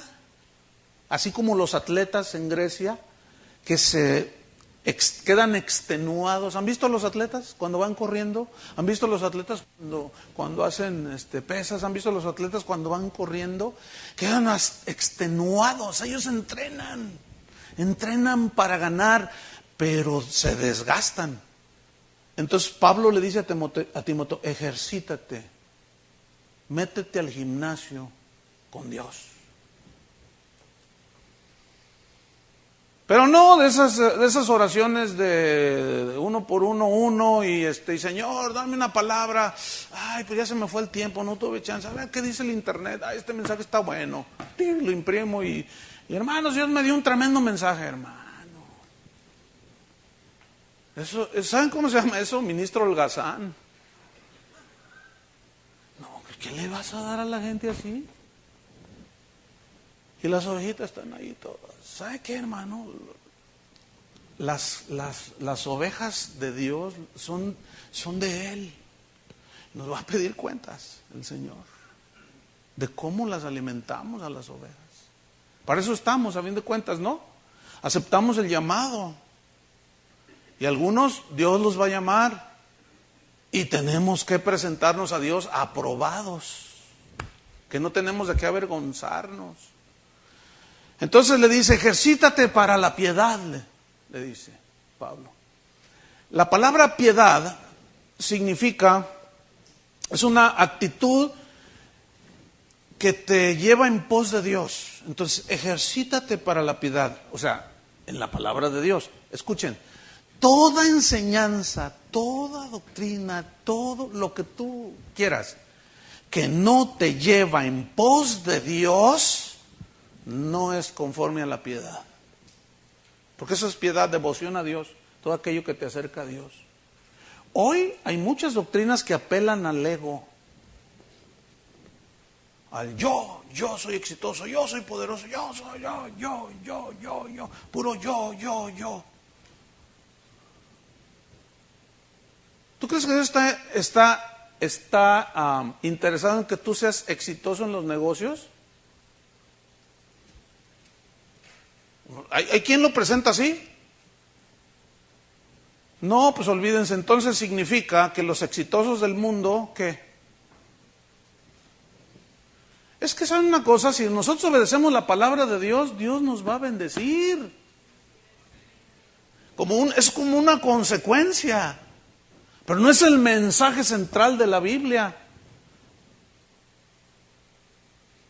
así como los atletas en Grecia, que se quedan extenuados. ¿Han visto a los atletas cuando van corriendo? ¿Han visto a los atletas cuando hacen pesas? ¿Han visto a los atletas cuando van corriendo? Quedan extenuados. Ellos entrenan para ganar, pero se desgastan. Entonces Pablo le dice a Timoteo, ejercítate, métete al gimnasio con Dios. Pero no de esas oraciones de uno por uno y Señor, dame una palabra. Ay, pues ya se me fue el tiempo, no tuve chance. A ver qué dice el internet. Ay, este mensaje está bueno. Lo imprimo y hermanos, Dios me dio un tremendo mensaje, hermano. Eso, ¿saben cómo se llama eso? Ministro holgazán. No, ¿qué le vas a dar a la gente así? Y las ovejitas están ahí todas. ¿Sabe qué, hermano? Las ovejas de Dios son de Él. Nos va a pedir cuentas el Señor de cómo las alimentamos a las ovejas. Para eso estamos, a fin de cuentas, ¿no? Aceptamos el llamado. Y algunos Dios los va a llamar. Y tenemos que presentarnos a Dios aprobados. Que no tenemos de qué avergonzarnos. Entonces le dice, ejercítate para la piedad, le dice Pablo. La palabra piedad significa, es una actitud que te lleva en pos de Dios. Entonces, ejercítate para la piedad. O sea, en la palabra de Dios. Escuchen, toda enseñanza, toda doctrina, todo lo que tú quieras, que no te lleva en pos de Dios, no es conforme a la piedad. Porque eso es piedad, devoción a Dios, todo aquello que te acerca a Dios. Hoy hay muchas doctrinas que apelan al ego, al yo soy exitoso, yo soy poderoso, yo soy yo, puro yo. ¿Tú crees que Dios está interesado en que tú seas exitoso en los negocios? ¿Hay quien lo presenta así? No, pues olvídense, entonces significa que los exitosos del mundo, ¿qué? Es que saben una cosa, si nosotros obedecemos la palabra de Dios, Dios nos va a bendecir. Es como una consecuencia, pero no es el mensaje central de la Biblia.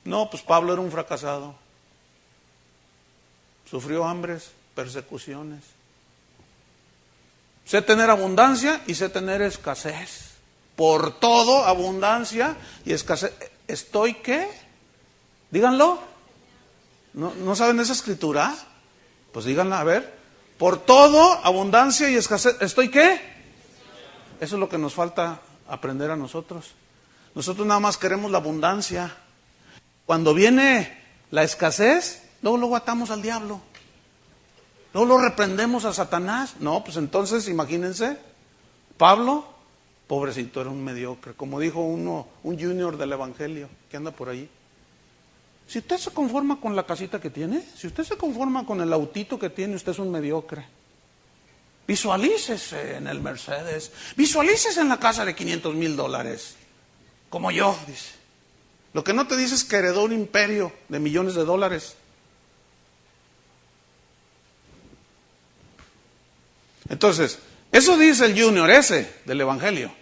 No, pues Pablo era un fracasado. Sufrió hambres, persecuciones. Sé tener abundancia y sé tener escasez. Por todo, abundancia y escasez. ¿Estoy qué? Díganlo. ¿No saben esa escritura? Pues díganla, a ver. Por todo, abundancia y escasez. ¿Estoy qué? Eso es lo que nos falta aprender a nosotros. Nosotros nada más queremos la abundancia. Cuando viene la escasez, luego atamos al diablo. Luego lo reprendemos a Satanás. No, pues entonces imagínense, Pablo, pobrecito, era un mediocre. Como dijo un junior del evangelio que anda por ahí. Si usted se conforma con la casita que tiene, si usted se conforma con el autito que tiene, usted es un mediocre. Visualícese en el Mercedes, visualícese en la casa de $500,000, como yo, dice. Lo que no te dice es que heredó un imperio de millones de dólares. Entonces, eso dice el junior ese del evangelio.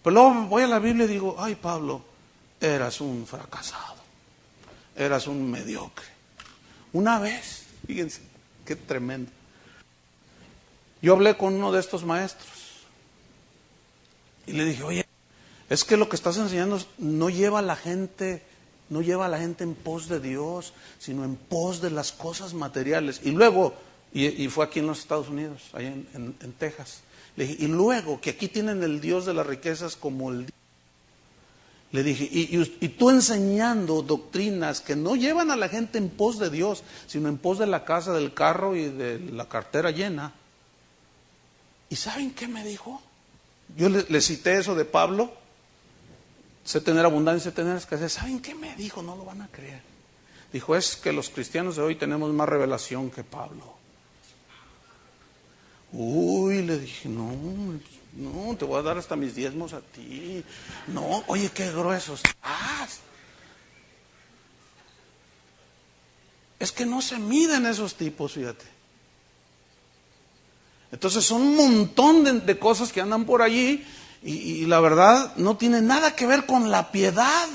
Pero luego voy a la Biblia y digo, ay Pablo, eras un fracasado, eras un mediocre. Una vez, fíjense, qué tremendo. Yo hablé con uno de estos maestros y le dije, oye, es que lo que estás enseñando no lleva a la gente en pos de Dios, sino en pos de las cosas materiales. Y luego, y fue aquí en los Estados Unidos, allá en Texas. Le dije, y luego que aquí tienen el Dios de las riquezas como el Dios. Le dije, y tú enseñando doctrinas que no llevan a la gente en pos de Dios, sino en pos de la casa, del carro y de la cartera llena. ¿Y saben qué me dijo? Yo le cité eso de Pablo, sé tener abundancia, sé tener escasez. ¿Saben qué me dijo? No lo van a creer. Dijo, es que los cristianos de hoy tenemos más revelación que Pablo. Uy, le dije, no, te voy a dar hasta mis diezmos a ti. No, oye, qué grueso estás. Es que no se miden esos tipos, fíjate. Entonces son un montón de cosas que andan por allí y la verdad no tiene nada que ver con la piedad.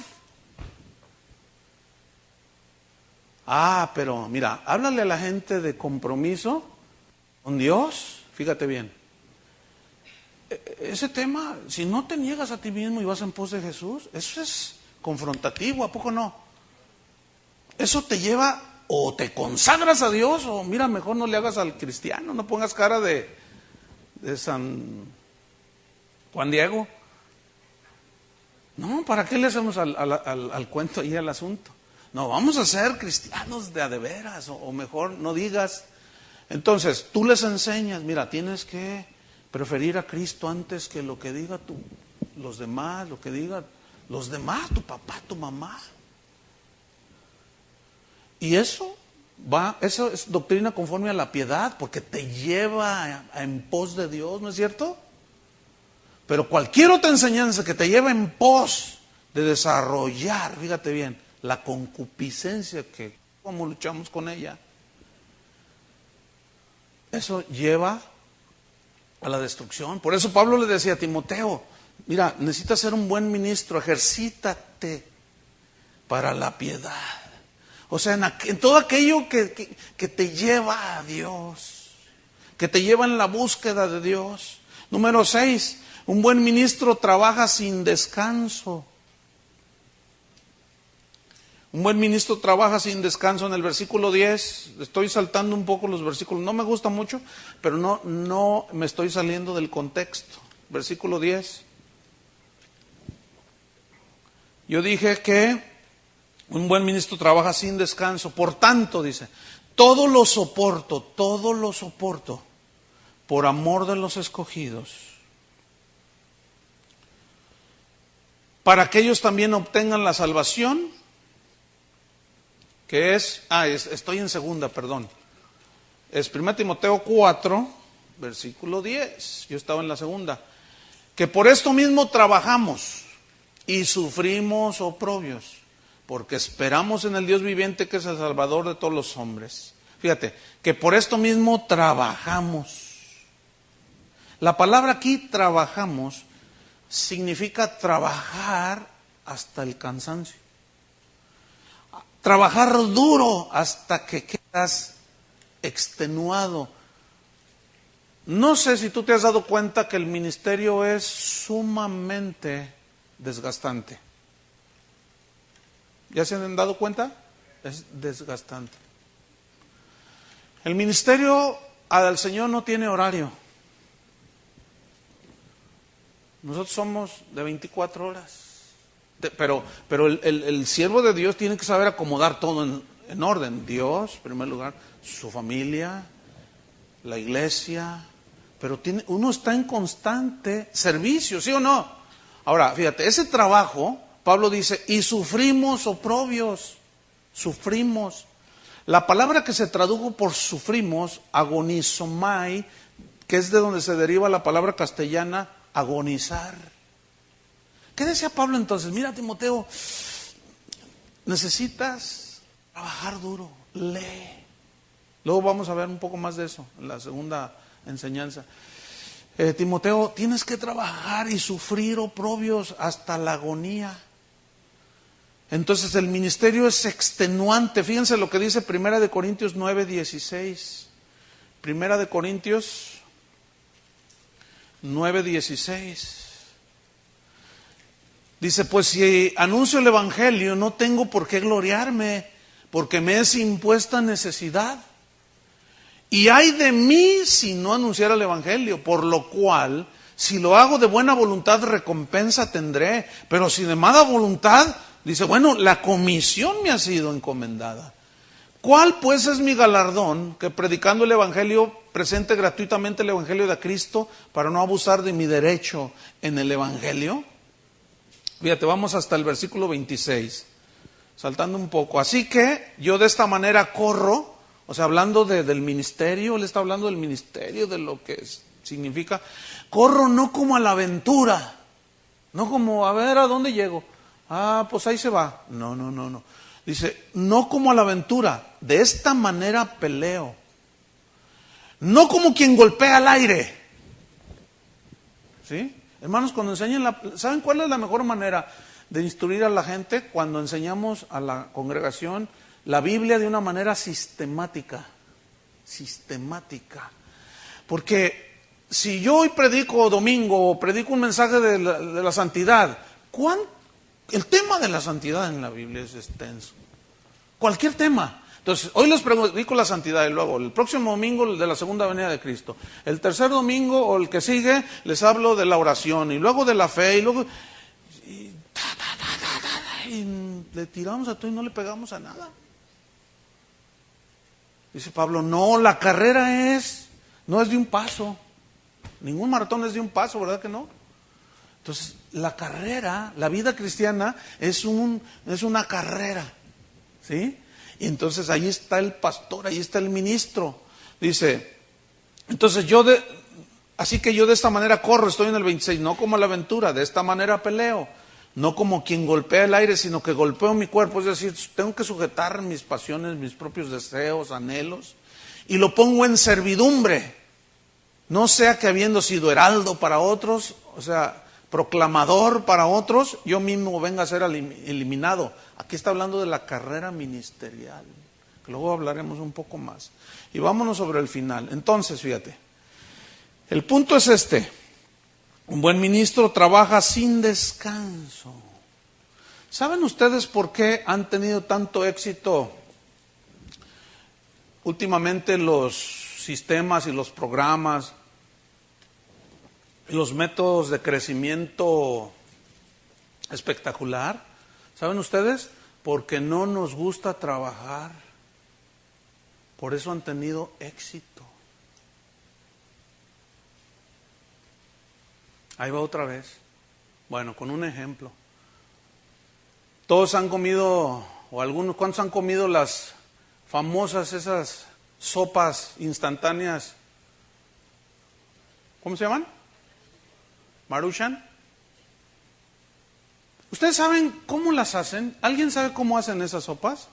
Pero mira, háblale a la gente de compromiso con Dios, fíjate bien. Ese tema, si no te niegas a ti mismo y vas en pos de Jesús, eso es confrontativo, ¿a poco no? Eso te lleva, o te consagras a Dios, o mira, mejor no le hagas al cristiano, no pongas cara de San Juan Diego. No, ¿para qué le hacemos al cuento y al asunto? No, vamos a ser cristianos de veras, o mejor no digas. Entonces, tú les enseñas, mira, tienes que preferir a Cristo antes que lo que diga los demás, lo que diga los demás, tu papá, tu mamá. Y eso es doctrina conforme a la piedad, porque te lleva en pos de Dios, ¿no es cierto? Pero cualquier otra enseñanza que te lleve en pos de desarrollar, fíjate bien, la concupiscencia, que cómo luchamos con ella, eso lleva a la destrucción. Por eso Pablo le decía a Timoteo, mira, necesitas ser un buen ministro, ejercítate para la piedad. O sea, en todo aquello que te lleva a Dios, que te lleva en la búsqueda de Dios. Número 6, un buen ministro trabaja sin descanso. Un buen ministro trabaja sin descanso. En el versículo 10, estoy saltando un poco los versículos, no me gusta mucho, pero no me estoy saliendo del contexto. Versículo 10. Yo dije que un buen ministro trabaja sin descanso. Por tanto, dice, todo lo soporto por amor de los escogidos, para que ellos también obtengan la salvación, que estoy en segunda, perdón. Es 1 Timoteo 4, versículo 10. Yo estaba en la segunda. Que por esto mismo trabajamos y sufrimos oprobios, porque esperamos en el Dios viviente, que es el Salvador de todos los hombres. Fíjate, que por esto mismo trabajamos. La palabra aquí, trabajamos, significa trabajar hasta el cansancio. Trabajar duro hasta que quedas extenuado. No sé si tú te has dado cuenta que el ministerio es sumamente desgastante. ¿Ya se han dado cuenta? Es desgastante. El ministerio al Señor no tiene horario. Nosotros somos de 24 horas. Pero el siervo de Dios tiene que saber acomodar todo en orden. Dios, en primer lugar, su familia, la iglesia. Pero uno está en constante servicio, ¿sí o no? Ahora, fíjate, ese trabajo, Pablo dice, y sufrimos oprobios, sufrimos. La palabra que se tradujo por sufrimos, agonizomai, que es de donde se deriva la palabra castellana, agonizar. ¿Qué decía Pablo entonces? Mira, Timoteo, necesitas trabajar duro, lee. Luego vamos a ver un poco más de eso en la segunda enseñanza. Timoteo, tienes que trabajar y sufrir oprobios hasta la agonía. Entonces el ministerio es extenuante. Fíjense lo que dice 1 Corintios 9:16. 1 Corintios 9:16. Dice, pues si anuncio el evangelio, no tengo por qué gloriarme, porque me es impuesta necesidad. Y ay de mí si no anunciara el evangelio, por lo cual, si lo hago de buena voluntad, recompensa tendré. Pero si de mala voluntad, dice, bueno, la comisión me ha sido encomendada. ¿Cuál pues es mi galardón? Que predicando el evangelio, presente gratuitamente el evangelio de Cristo, para no abusar de mi derecho en el evangelio. Fíjate, vamos hasta el versículo 26, saltando un poco. Así que yo de esta manera corro, o sea, hablando del ministerio, él está hablando del ministerio, de lo que significa. Corro no como a la aventura, no como, a ver, ¿a dónde llego? Ah, pues ahí se va. No. Dice, no como a la aventura, de esta manera peleo. No como quien golpea al aire. ¿Sí? Hermanos, cuando enseñan, ¿saben cuál es la mejor manera de instruir a la gente? Cuando enseñamos a la congregación la Biblia de una manera sistemática. Sistemática. Porque si yo hoy predico domingo, o predico un mensaje de la santidad, el tema de la santidad en la Biblia es extenso. Cualquier tema. Entonces, hoy les predico la santidad y luego el próximo domingo de la segunda venida de Cristo. El tercer domingo o el que sigue les hablo de la oración y luego de la fe y luego... ay, le tiramos a todo y no le pegamos a nada. Dice Pablo, no, la carrera no es de un paso. Ningún maratón es de un paso, ¿verdad que no? Entonces, la carrera, la vida cristiana es una carrera, ¿sí? Y entonces ahí está el pastor, ahí está el ministro. Dice, entonces así que yo de esta manera corro, estoy en el 26, no como la aventura, de esta manera peleo. No como quien golpea el aire, sino que golpeo mi cuerpo, es decir, tengo que sujetar mis pasiones, mis propios deseos, anhelos, y lo pongo en servidumbre. No sea que habiendo sido heraldo para otros, o sea, proclamador para otros, yo mismo venga a ser eliminado. Aquí está hablando de la carrera ministerial, que luego hablaremos un poco más. Y vámonos sobre el final. Entonces, fíjate, el punto es este: un buen ministro trabaja sin descanso. ¿Saben ustedes por qué han tenido tanto éxito últimamente los sistemas y los programas y los métodos de crecimiento espectacular? ¿Saben ustedes? Porque no nos gusta trabajar. Por eso han tenido éxito. Ahí va otra vez. Bueno, con un ejemplo. Todos han comido, o algunos, ¿cuántos han comido las famosas esas sopas instantáneas? ¿Cómo se llaman? Maruchan. ¿Ustedes saben cómo las hacen? ¿Alguien sabe cómo hacen esas sopas?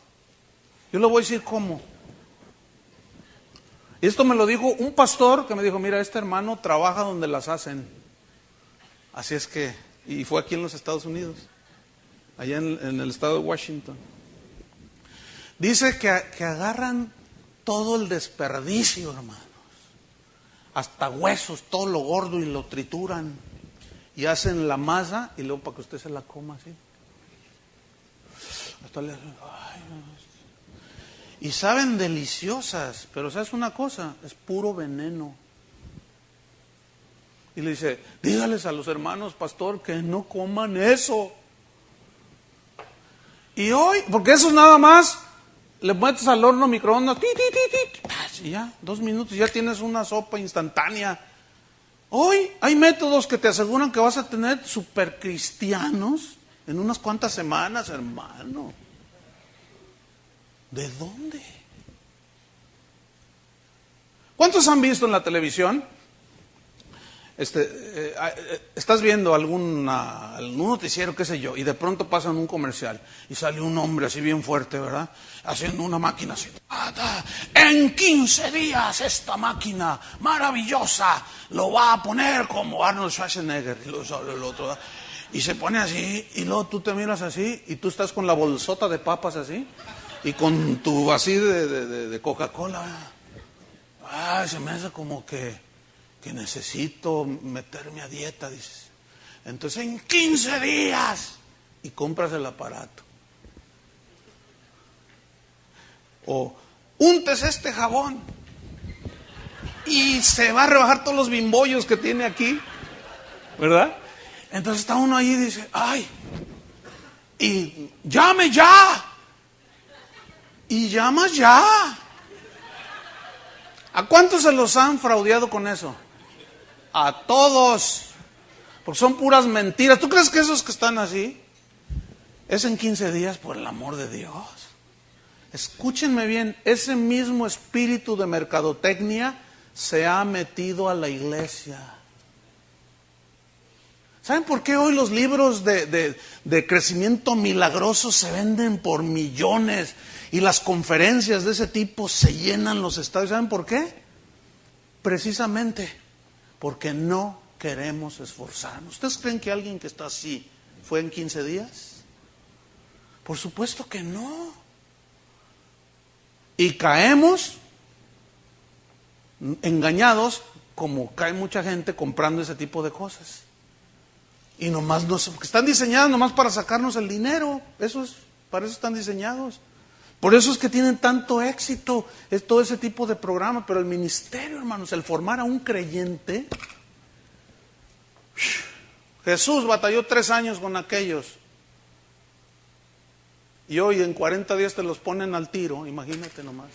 Yo le voy a decir cómo. Y esto me lo dijo un pastor que me dijo, mira, este hermano trabaja donde las hacen. Así es que, y fue aquí en los Estados Unidos, allá en el estado de Washington. Dice que agarran todo el desperdicio, hermanos, hasta huesos, todo lo gordo, y lo trituran y hacen la masa y luego para que usted se la coma así. Hasta y saben deliciosas, pero ¿sabes una cosa? Es puro veneno. Y le dice, dígales a los hermanos, pastor, que no coman eso. Y hoy, porque eso es nada más, le metes al horno microondas, y ya, 2 minutos, ya tienes una sopa instantánea. Hoy hay métodos que te aseguran que vas a tener super cristianos en unas cuantas semanas, hermano. ¿De dónde? ¿Cuántos han visto en la televisión? Estás viendo algún noticiero, qué sé yo, y de pronto pasan un comercial y sale un hombre así bien fuerte, ¿verdad? Haciendo una máquina así. En 15 días esta máquina maravillosa lo va a poner como Arnold Schwarzenegger. Y luego sale el otro, ¿verdad? Y se pone así, y luego tú te miras así, y tú estás con la bolsota de papas así, y con tu así de Coca-Cola. Se me hace como que necesito meterme a dieta, dices. Entonces en 15 días y compras el aparato. O untes este jabón y se va a rebajar todos los bimbollos que tiene aquí, ¿verdad? Entonces está uno ahí y dice, ay, y llame ya. Y llamas ya. ¿A cuántos se los han fraudeado con eso? A todos, porque son puras mentiras. ¿Tú crees que esos que están así es en 15 días? Por el amor de Dios. Escúchenme bien, ese mismo espíritu de mercadotecnia se ha metido a la iglesia. ¿Saben por qué hoy los libros de crecimiento milagroso se venden por millones y las conferencias de ese tipo se llenan los estadios? ¿Saben por qué? Precisamente porque no queremos esforzarnos. ¿Ustedes creen que alguien que está así fue en 15 días? Por supuesto que no. Y caemos engañados, como cae mucha gente comprando ese tipo de cosas. Y nomás porque están diseñadas nomás para sacarnos el dinero. Para eso están diseñados. Por eso es que tienen tanto éxito, es todo ese tipo de programa. Pero el ministerio, hermanos, el formar a un creyente. Jesús batalló 3 años con aquellos. Y hoy en 40 días te los ponen al tiro, imagínate nomás.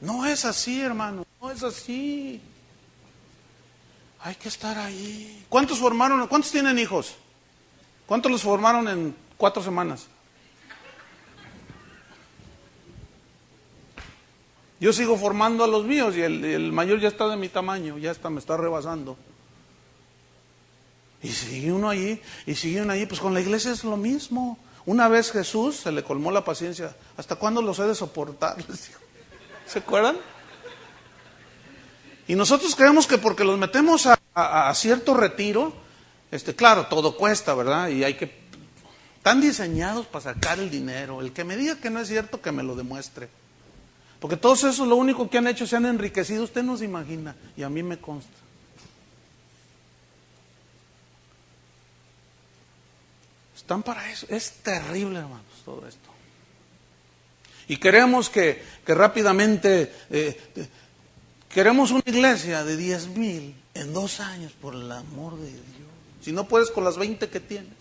No es así, hermano, no es así. Hay que estar ahí. ¿Cuántos tienen hijos? ¿Cuántos los formaron en 4 semanas? Yo sigo formando a los míos y el mayor ya está de mi tamaño, ya está, me está rebasando. Y sigue uno allí, pues con la iglesia es lo mismo. Una vez Jesús se le colmó la paciencia. ¿Hasta cuándo los he de soportar? ¿Se acuerdan? Y nosotros creemos que porque los metemos a cierto retiro, claro, todo cuesta, ¿verdad? Y están diseñados para sacar el dinero. El que me diga que no es cierto, que me lo demuestre. Porque todos esos lo único que han hecho, se han enriquecido, usted no se imagina, y a mí me consta. Están para eso. Es terrible, hermanos, todo esto. Y queremos que rápidamente, queremos una iglesia de 10,000 en 2 años, por el amor de Dios. Si no puedes con las 20 que tienes,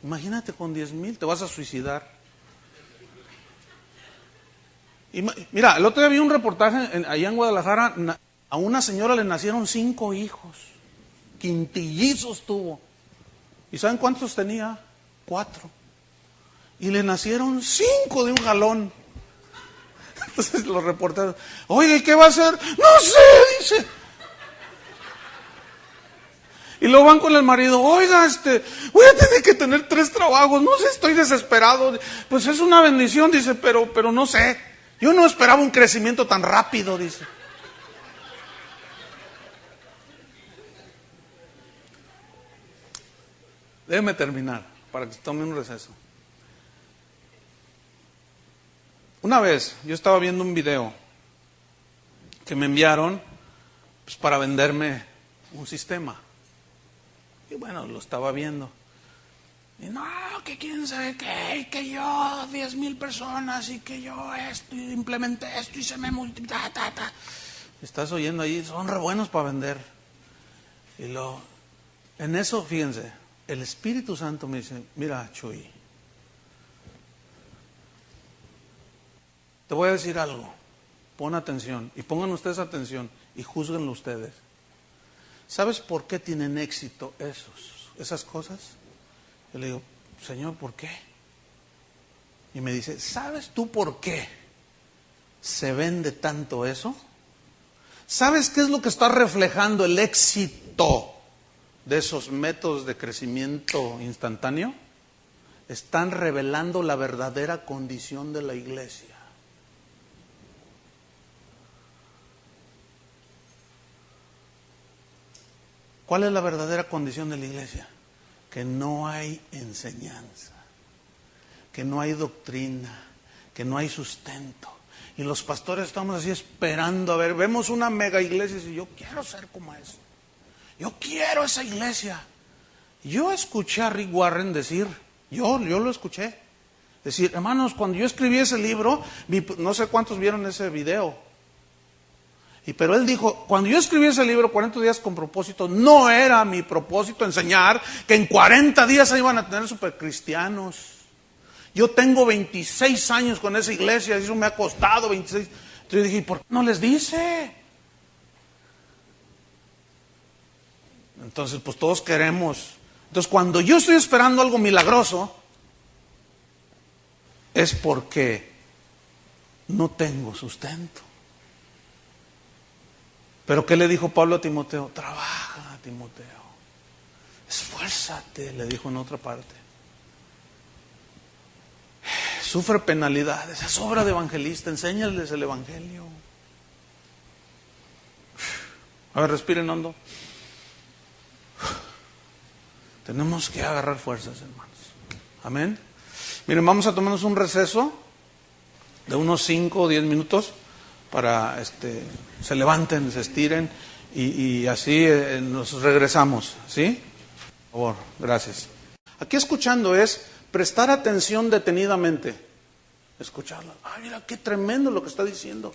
imagínate con 10,000, te vas a suicidar. Y mira, el otro día vi un reportaje allá en Guadalajara, a una señora le nacieron 5 hijos, quintillizos tuvo. ¿Y saben cuántos tenía? 4. Y le nacieron 5 de un jalón. Entonces los reporteros, oye, ¿y qué va a hacer? No sé, dice. Y luego van con el marido, oiga, voy a tener que tener 3 trabajos, no sé, estoy desesperado. Pues es una bendición, dice, pero no sé. Yo no esperaba un crecimiento tan rápido, dice. Déjeme terminar, para que tome un receso. Una vez, yo estaba viendo un video que me enviaron pues, para venderme un sistema. Y bueno, lo estaba viendo. Y no, que quién sabe qué, que yo, 10,000 personas, y que yo implementé esto y se me multiplica, Estás oyendo ahí, son re buenos para vender. Y en eso, fíjense, el Espíritu Santo me dice, mira, Chuy, te voy a decir algo, pon atención, y pongan ustedes atención, y júzguenlo ustedes. ¿Sabes por qué tienen éxito esas cosas? Yo le digo, Señor, ¿por qué? Y me dice, ¿sabes tú por qué se vende tanto eso? ¿Sabes qué es lo que está reflejando el éxito de esos métodos de crecimiento instantáneo? Están revelando la verdadera condición de la iglesia. ¿Cuál es la verdadera condición de la iglesia? Que no hay enseñanza, que no hay doctrina, que no hay sustento. Y los pastores estamos así esperando, a ver, vemos una mega iglesia y yo quiero ser como eso. Yo quiero esa iglesia. Yo escuché a Rick Warren decir, yo lo escuché, decir, hermanos, cuando yo escribí ese libro, no sé cuántos vieron ese video. Pero él dijo, cuando yo escribí ese libro, 40 días con propósito, no era mi propósito enseñar que en 40 días se iban a tener supercristianos. Yo tengo 26 años con esa iglesia, eso me ha costado 26. Entonces yo dije, ¿por qué no les dice? Entonces, pues todos queremos. Entonces, cuando yo estoy esperando algo milagroso, es porque no tengo sustento. Pero ¿qué le dijo Pablo a Timoteo? Trabaja, Timoteo. Esfuérzate, le dijo en otra parte. Sufre penalidades, es obra de evangelista, enséñales el evangelio. A ver, respiren hondo. Tenemos que agarrar fuerzas, hermanos. Amén. Miren, vamos a tomarnos un receso de unos 5 o 10 minutos para se levanten, se estiren y así nos regresamos, ¿sí? Por favor, gracias. Aquí escuchando es prestar atención detenidamente. Escucharlo. Ay, mira qué tremendo lo que está diciendo.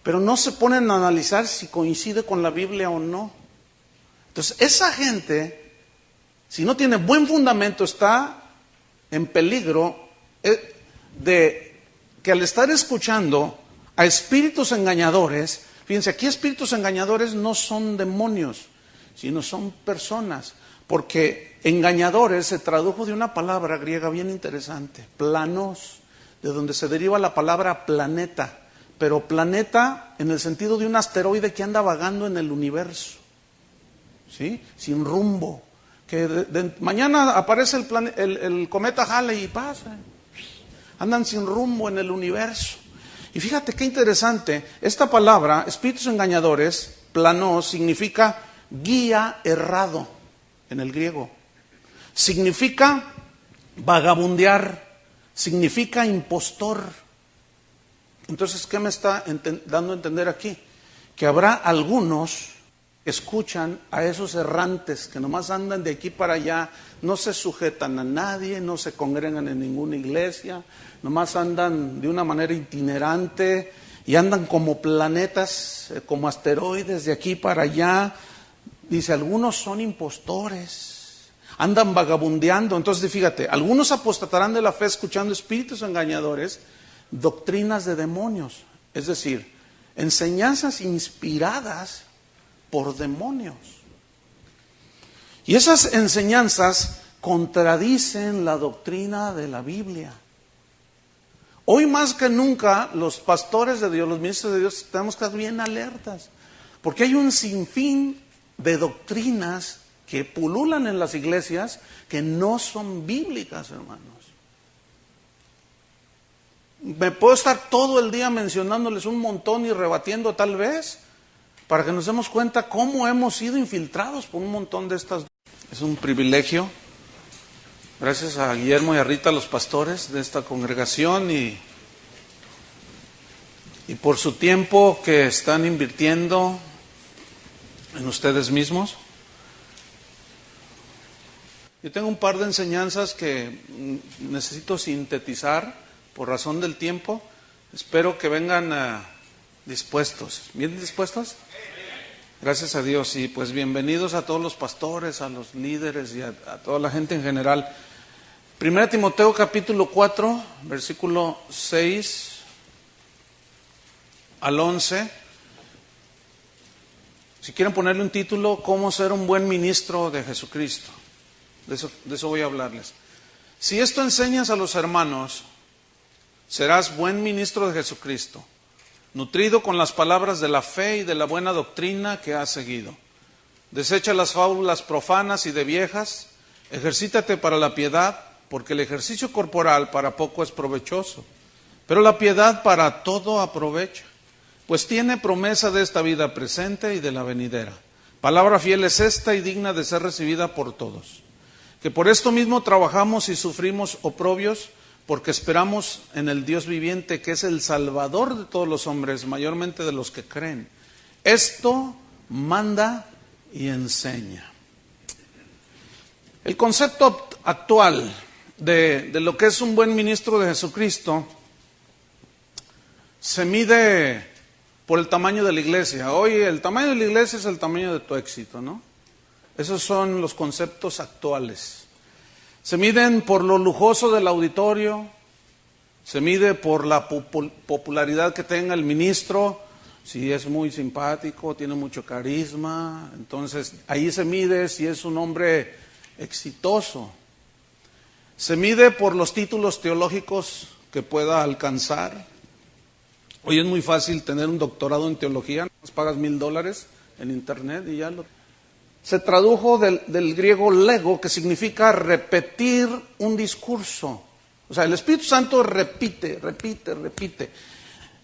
Pero no se ponen a analizar si coincide con la Biblia o no. Entonces, esa gente si no tiene buen fundamento, está en peligro de que al estar escuchando a espíritus engañadores, fíjense, aquí espíritus engañadores no son demonios, sino son personas, porque engañadores se tradujo de una palabra griega bien interesante, planos, de donde se deriva la palabra planeta, pero planeta en el sentido de un asteroide que anda vagando en el universo, ¿sí? Sin rumbo, que mañana aparece el cometa Halley y pasa, andan sin rumbo en el universo. Y fíjate qué interesante, esta palabra, espíritus engañadores, planos, significa guía errado en el griego. Significa vagabundear, significa impostor. Entonces, ¿qué me está dando a entender aquí? Que habrá algunos que escuchan a esos errantes que nomás andan de aquí para allá, no se sujetan a nadie, no se congregan en ninguna iglesia, nomás andan de una manera itinerante y andan como planetas, como asteroides de aquí para allá. Dice, algunos son impostores, andan vagabundeando. Entonces, fíjate, algunos apostatarán de la fe escuchando espíritus engañadores, doctrinas de demonios, es decir, enseñanzas inspiradas por demonios. Y esas enseñanzas contradicen la doctrina de la Biblia. Hoy más que nunca los pastores de Dios, los ministros de Dios, tenemos que estar bien alertas, porque hay un sinfín de doctrinas que pululan en las iglesias que no son bíblicas, hermanos. Me puedo estar todo el día mencionándoles un montón y rebatiendo tal vez, para que nos demos cuenta cómo hemos sido infiltrados por un montón de estas. Es un privilegio, gracias a Guillermo y a Rita, los pastores de esta congregación, y por su tiempo que están invirtiendo en ustedes mismos. Yo tengo un par de enseñanzas que necesito sintetizar por razón del tiempo. Espero que vengan dispuestos. ¿Bien dispuestos? Gracias a Dios. Y pues bienvenidos a todos los pastores, a los líderes y a toda la gente en general. 1 Timoteo capítulo 4, versículo 6 al 11. Si quieren ponerle un título, ¿cómo ser un buen ministro de Jesucristo? De eso voy a hablarles. Si esto enseñas a los hermanos, serás buen ministro de Jesucristo, nutrido con las palabras de la fe y de la buena doctrina que has seguido. Desecha las fábulas profanas y de viejas, ejercítate para la piedad, porque el ejercicio corporal para poco es provechoso, pero la piedad para todo aprovecha, pues tiene promesa de esta vida presente y de la venidera. Palabra fiel es esta y digna de ser recibida por todos, que por esto mismo trabajamos y sufrimos oprobios, porque esperamos en el Dios viviente, que es el Salvador de todos los hombres, mayormente de los que creen. Esto manda y enseña. El concepto actual de lo que es un buen ministro de Jesucristo se mide por el tamaño de la iglesia. Hoy el tamaño de la iglesia es el tamaño de tu éxito, ¿no? Esos son los conceptos actuales. Se miden por lo lujoso del auditorio, se mide por la popularidad que tenga el ministro, si es muy simpático, tiene mucho carisma, entonces ahí se mide si es un hombre exitoso. Se mide por los títulos teológicos que pueda alcanzar. Hoy es muy fácil tener un doctorado en teología, nos pagas $1,000 en internet y ya lo... Se tradujo del griego lego, que significa repetir un discurso. O sea, el Espíritu Santo repite.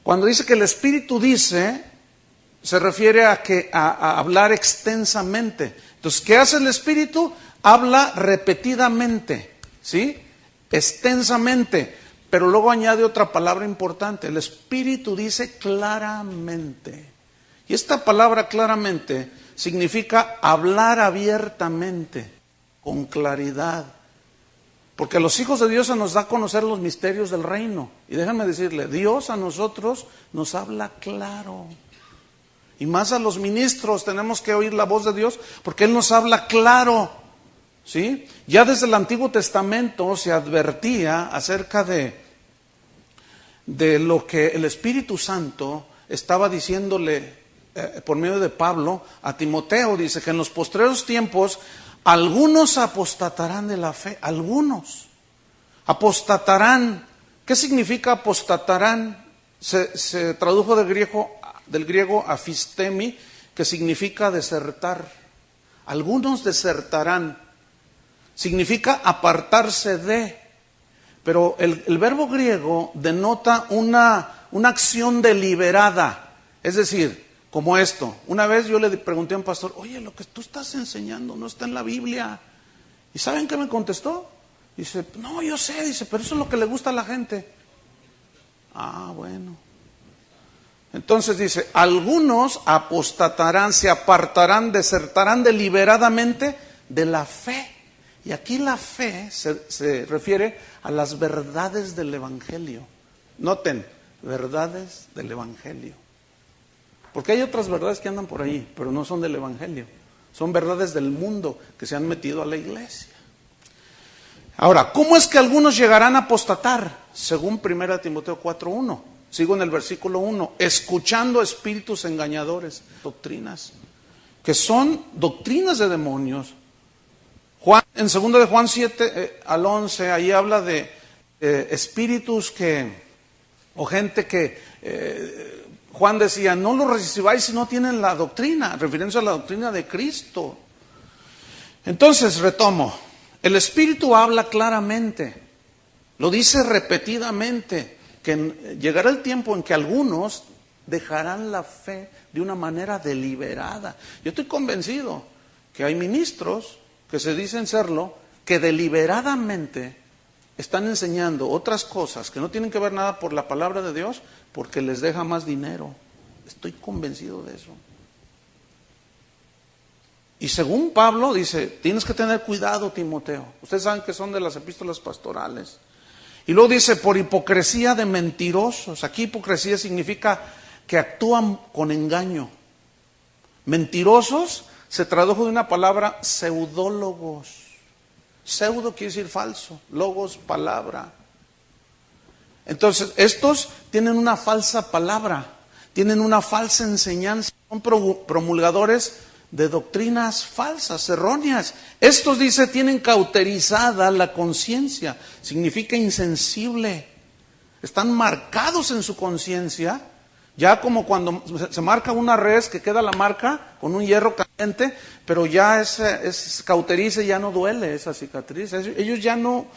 Cuando dice que el Espíritu dice, se refiere a hablar extensamente. Entonces, ¿qué hace el Espíritu? Habla repetidamente, ¿sí? Extensamente. Pero luego añade otra palabra importante. El Espíritu dice claramente. Y esta palabra claramente significa hablar abiertamente, con claridad. Porque a los hijos de Dios se nos da a conocer los misterios del reino. Y déjenme decirle, Dios a nosotros nos habla claro. Y más a los ministros tenemos que oír la voz de Dios, porque Él nos habla claro. ¿sí? Ya desde el Antiguo Testamento se advertía acerca de lo que el Espíritu Santo estaba diciéndole por medio de Pablo a Timoteo. Dice que en los postreros tiempos algunos apostatarán de la fe, algunos apostatarán. ¿Qué significa apostatarán? Se tradujo del griego afistemi, que significa desertar. Algunos desertarán, significa apartarse de, pero el verbo griego denota una acción deliberada, es decir, como esto. Una vez yo le pregunté a un pastor, oye, lo que tú estás enseñando no está en la Biblia. ¿Y saben qué me contestó? Dice, no, yo sé, dice, pero eso es lo que le gusta a la gente. Ah, bueno. Entonces dice, algunos apostatarán, se apartarán, desertarán deliberadamente de la fe. Y aquí la fe se refiere a las verdades del Evangelio. Noten, verdades del Evangelio. Porque hay otras verdades que andan por ahí, pero no son del Evangelio. Son verdades del mundo que se han metido a la iglesia. Ahora, ¿cómo es que algunos llegarán a apostatar? Según 1 Timoteo 4:1. Sigo en el versículo 1. Escuchando espíritus engañadores, doctrinas, que son doctrinas de demonios. En 2 de Juan 7 al 11, ahí habla de espíritus o gente que Juan decía, no lo recibáis si no tienen la doctrina, refiriéndose a la doctrina de Cristo. Entonces, retomo. El Espíritu habla claramente, lo dice repetidamente, que llegará el tiempo en que algunos dejarán la fe de una manera deliberada. Yo estoy convencido que hay ministros que se dicen serlo, que deliberadamente están enseñando otras cosas que no tienen que ver nada por la palabra de Dios, porque les deja más dinero. Estoy convencido de eso. Y según Pablo dice, tienes que tener cuidado, Timoteo. Ustedes saben que son de las epístolas pastorales. Y luego dice, por hipocresía de mentirosos. Aquí hipocresía significa que actúan con engaño. Mentirosos se tradujo de una palabra pseudólogos. Pseudo quiere decir falso, logos, palabra. Entonces, estos tienen una falsa palabra, tienen una falsa enseñanza, son promulgadores de doctrinas falsas, erróneas. Estos, dice, tienen cauterizada la conciencia, significa insensible. Están marcados en su conciencia, ya como cuando se marca una res que queda la marca con un hierro caliente, pero ya cauteriza y ya no duele esa cicatriz. Ellos ya no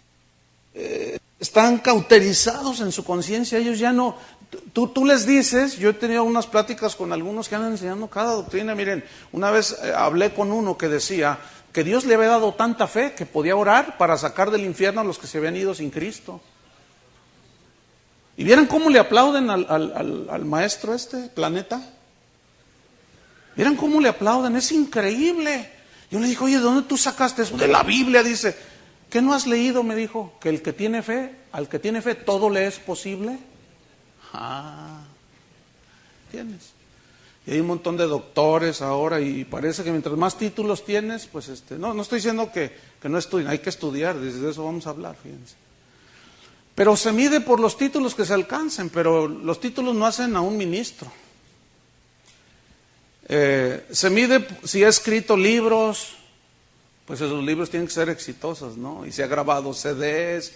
están cauterizados en su conciencia, ellos ya no. Tú les dices, yo he tenido unas pláticas con algunos que andan enseñando cada doctrina. Miren, una vez hablé con uno que decía que Dios le había dado tanta fe que podía orar para sacar del infierno a los que se habían ido sin Cristo. ¿Y vieran cómo le aplauden al maestro Planeta? ¿Vieran cómo le aplauden? Es increíble. Yo le dije, oye, ¿de dónde tú sacaste eso? De la Biblia, dice. ¿Qué no has leído? Me dijo, que al que tiene fe todo le es posible. Ah, ¿tienes? Y hay un montón de doctores ahora y parece que mientras más títulos tienes, pues no estoy diciendo que no estudien, hay que estudiar, desde eso vamos a hablar, fíjense. Pero se mide por los títulos que se alcancen, pero los títulos no hacen a un ministro. Se mide si ha escrito libros, pues esos libros tienen que ser exitosos, ¿no? Y si ha grabado CDs.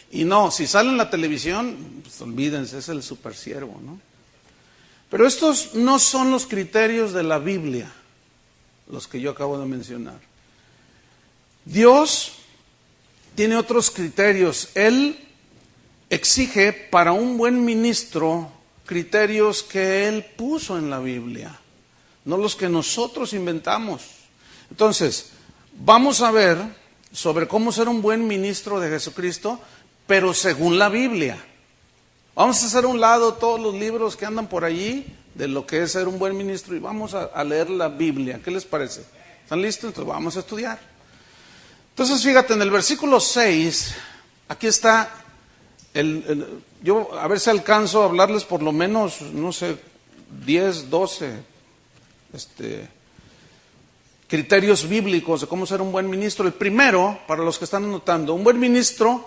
Y no, si sale en la televisión, pues olvídense, es el supersiervo, ¿no? Pero estos no son los criterios de la Biblia, los que yo acabo de mencionar. Dios tiene otros criterios. Él exige para un buen ministro criterios que Él puso en la Biblia, no los que nosotros inventamos. Entonces, vamos a ver sobre cómo ser un buen ministro de Jesucristo, pero según la Biblia. Vamos a hacer a un lado todos los libros que andan por allí de lo que es ser un buen ministro y vamos a leer la Biblia. ¿Qué les parece? ¿Están listos? Entonces vamos a estudiar. Entonces fíjate, en el versículo 6, aquí está, yo a ver si alcanzo a hablarles por lo menos, no sé, 10, 12 criterios bíblicos de cómo ser un buen ministro. El primero, para los que están anotando, un buen ministro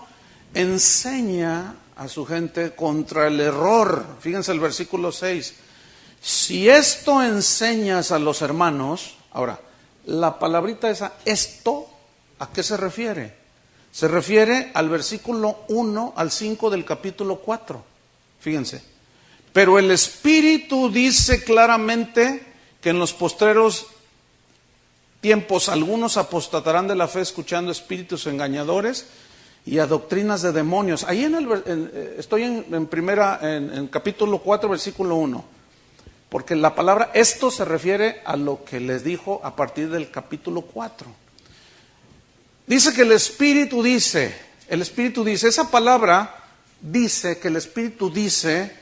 enseña a su gente contra el error. Fíjense el versículo 6. Si esto enseñas a los hermanos, ahora, la palabrita esa, esto, ¿a qué se refiere? Se refiere al versículo 1 al 5 del capítulo 4. Fíjense. Pero el Espíritu dice claramente que en los postreros tiempos algunos apostatarán de la fe escuchando espíritus engañadores y a doctrinas de demonios. Ahí estoy en capítulo 4, versículo 1. Porque la palabra esto se refiere a lo que les dijo a partir del capítulo 4. Dice que el Espíritu dice, esa palabra dice que el Espíritu dice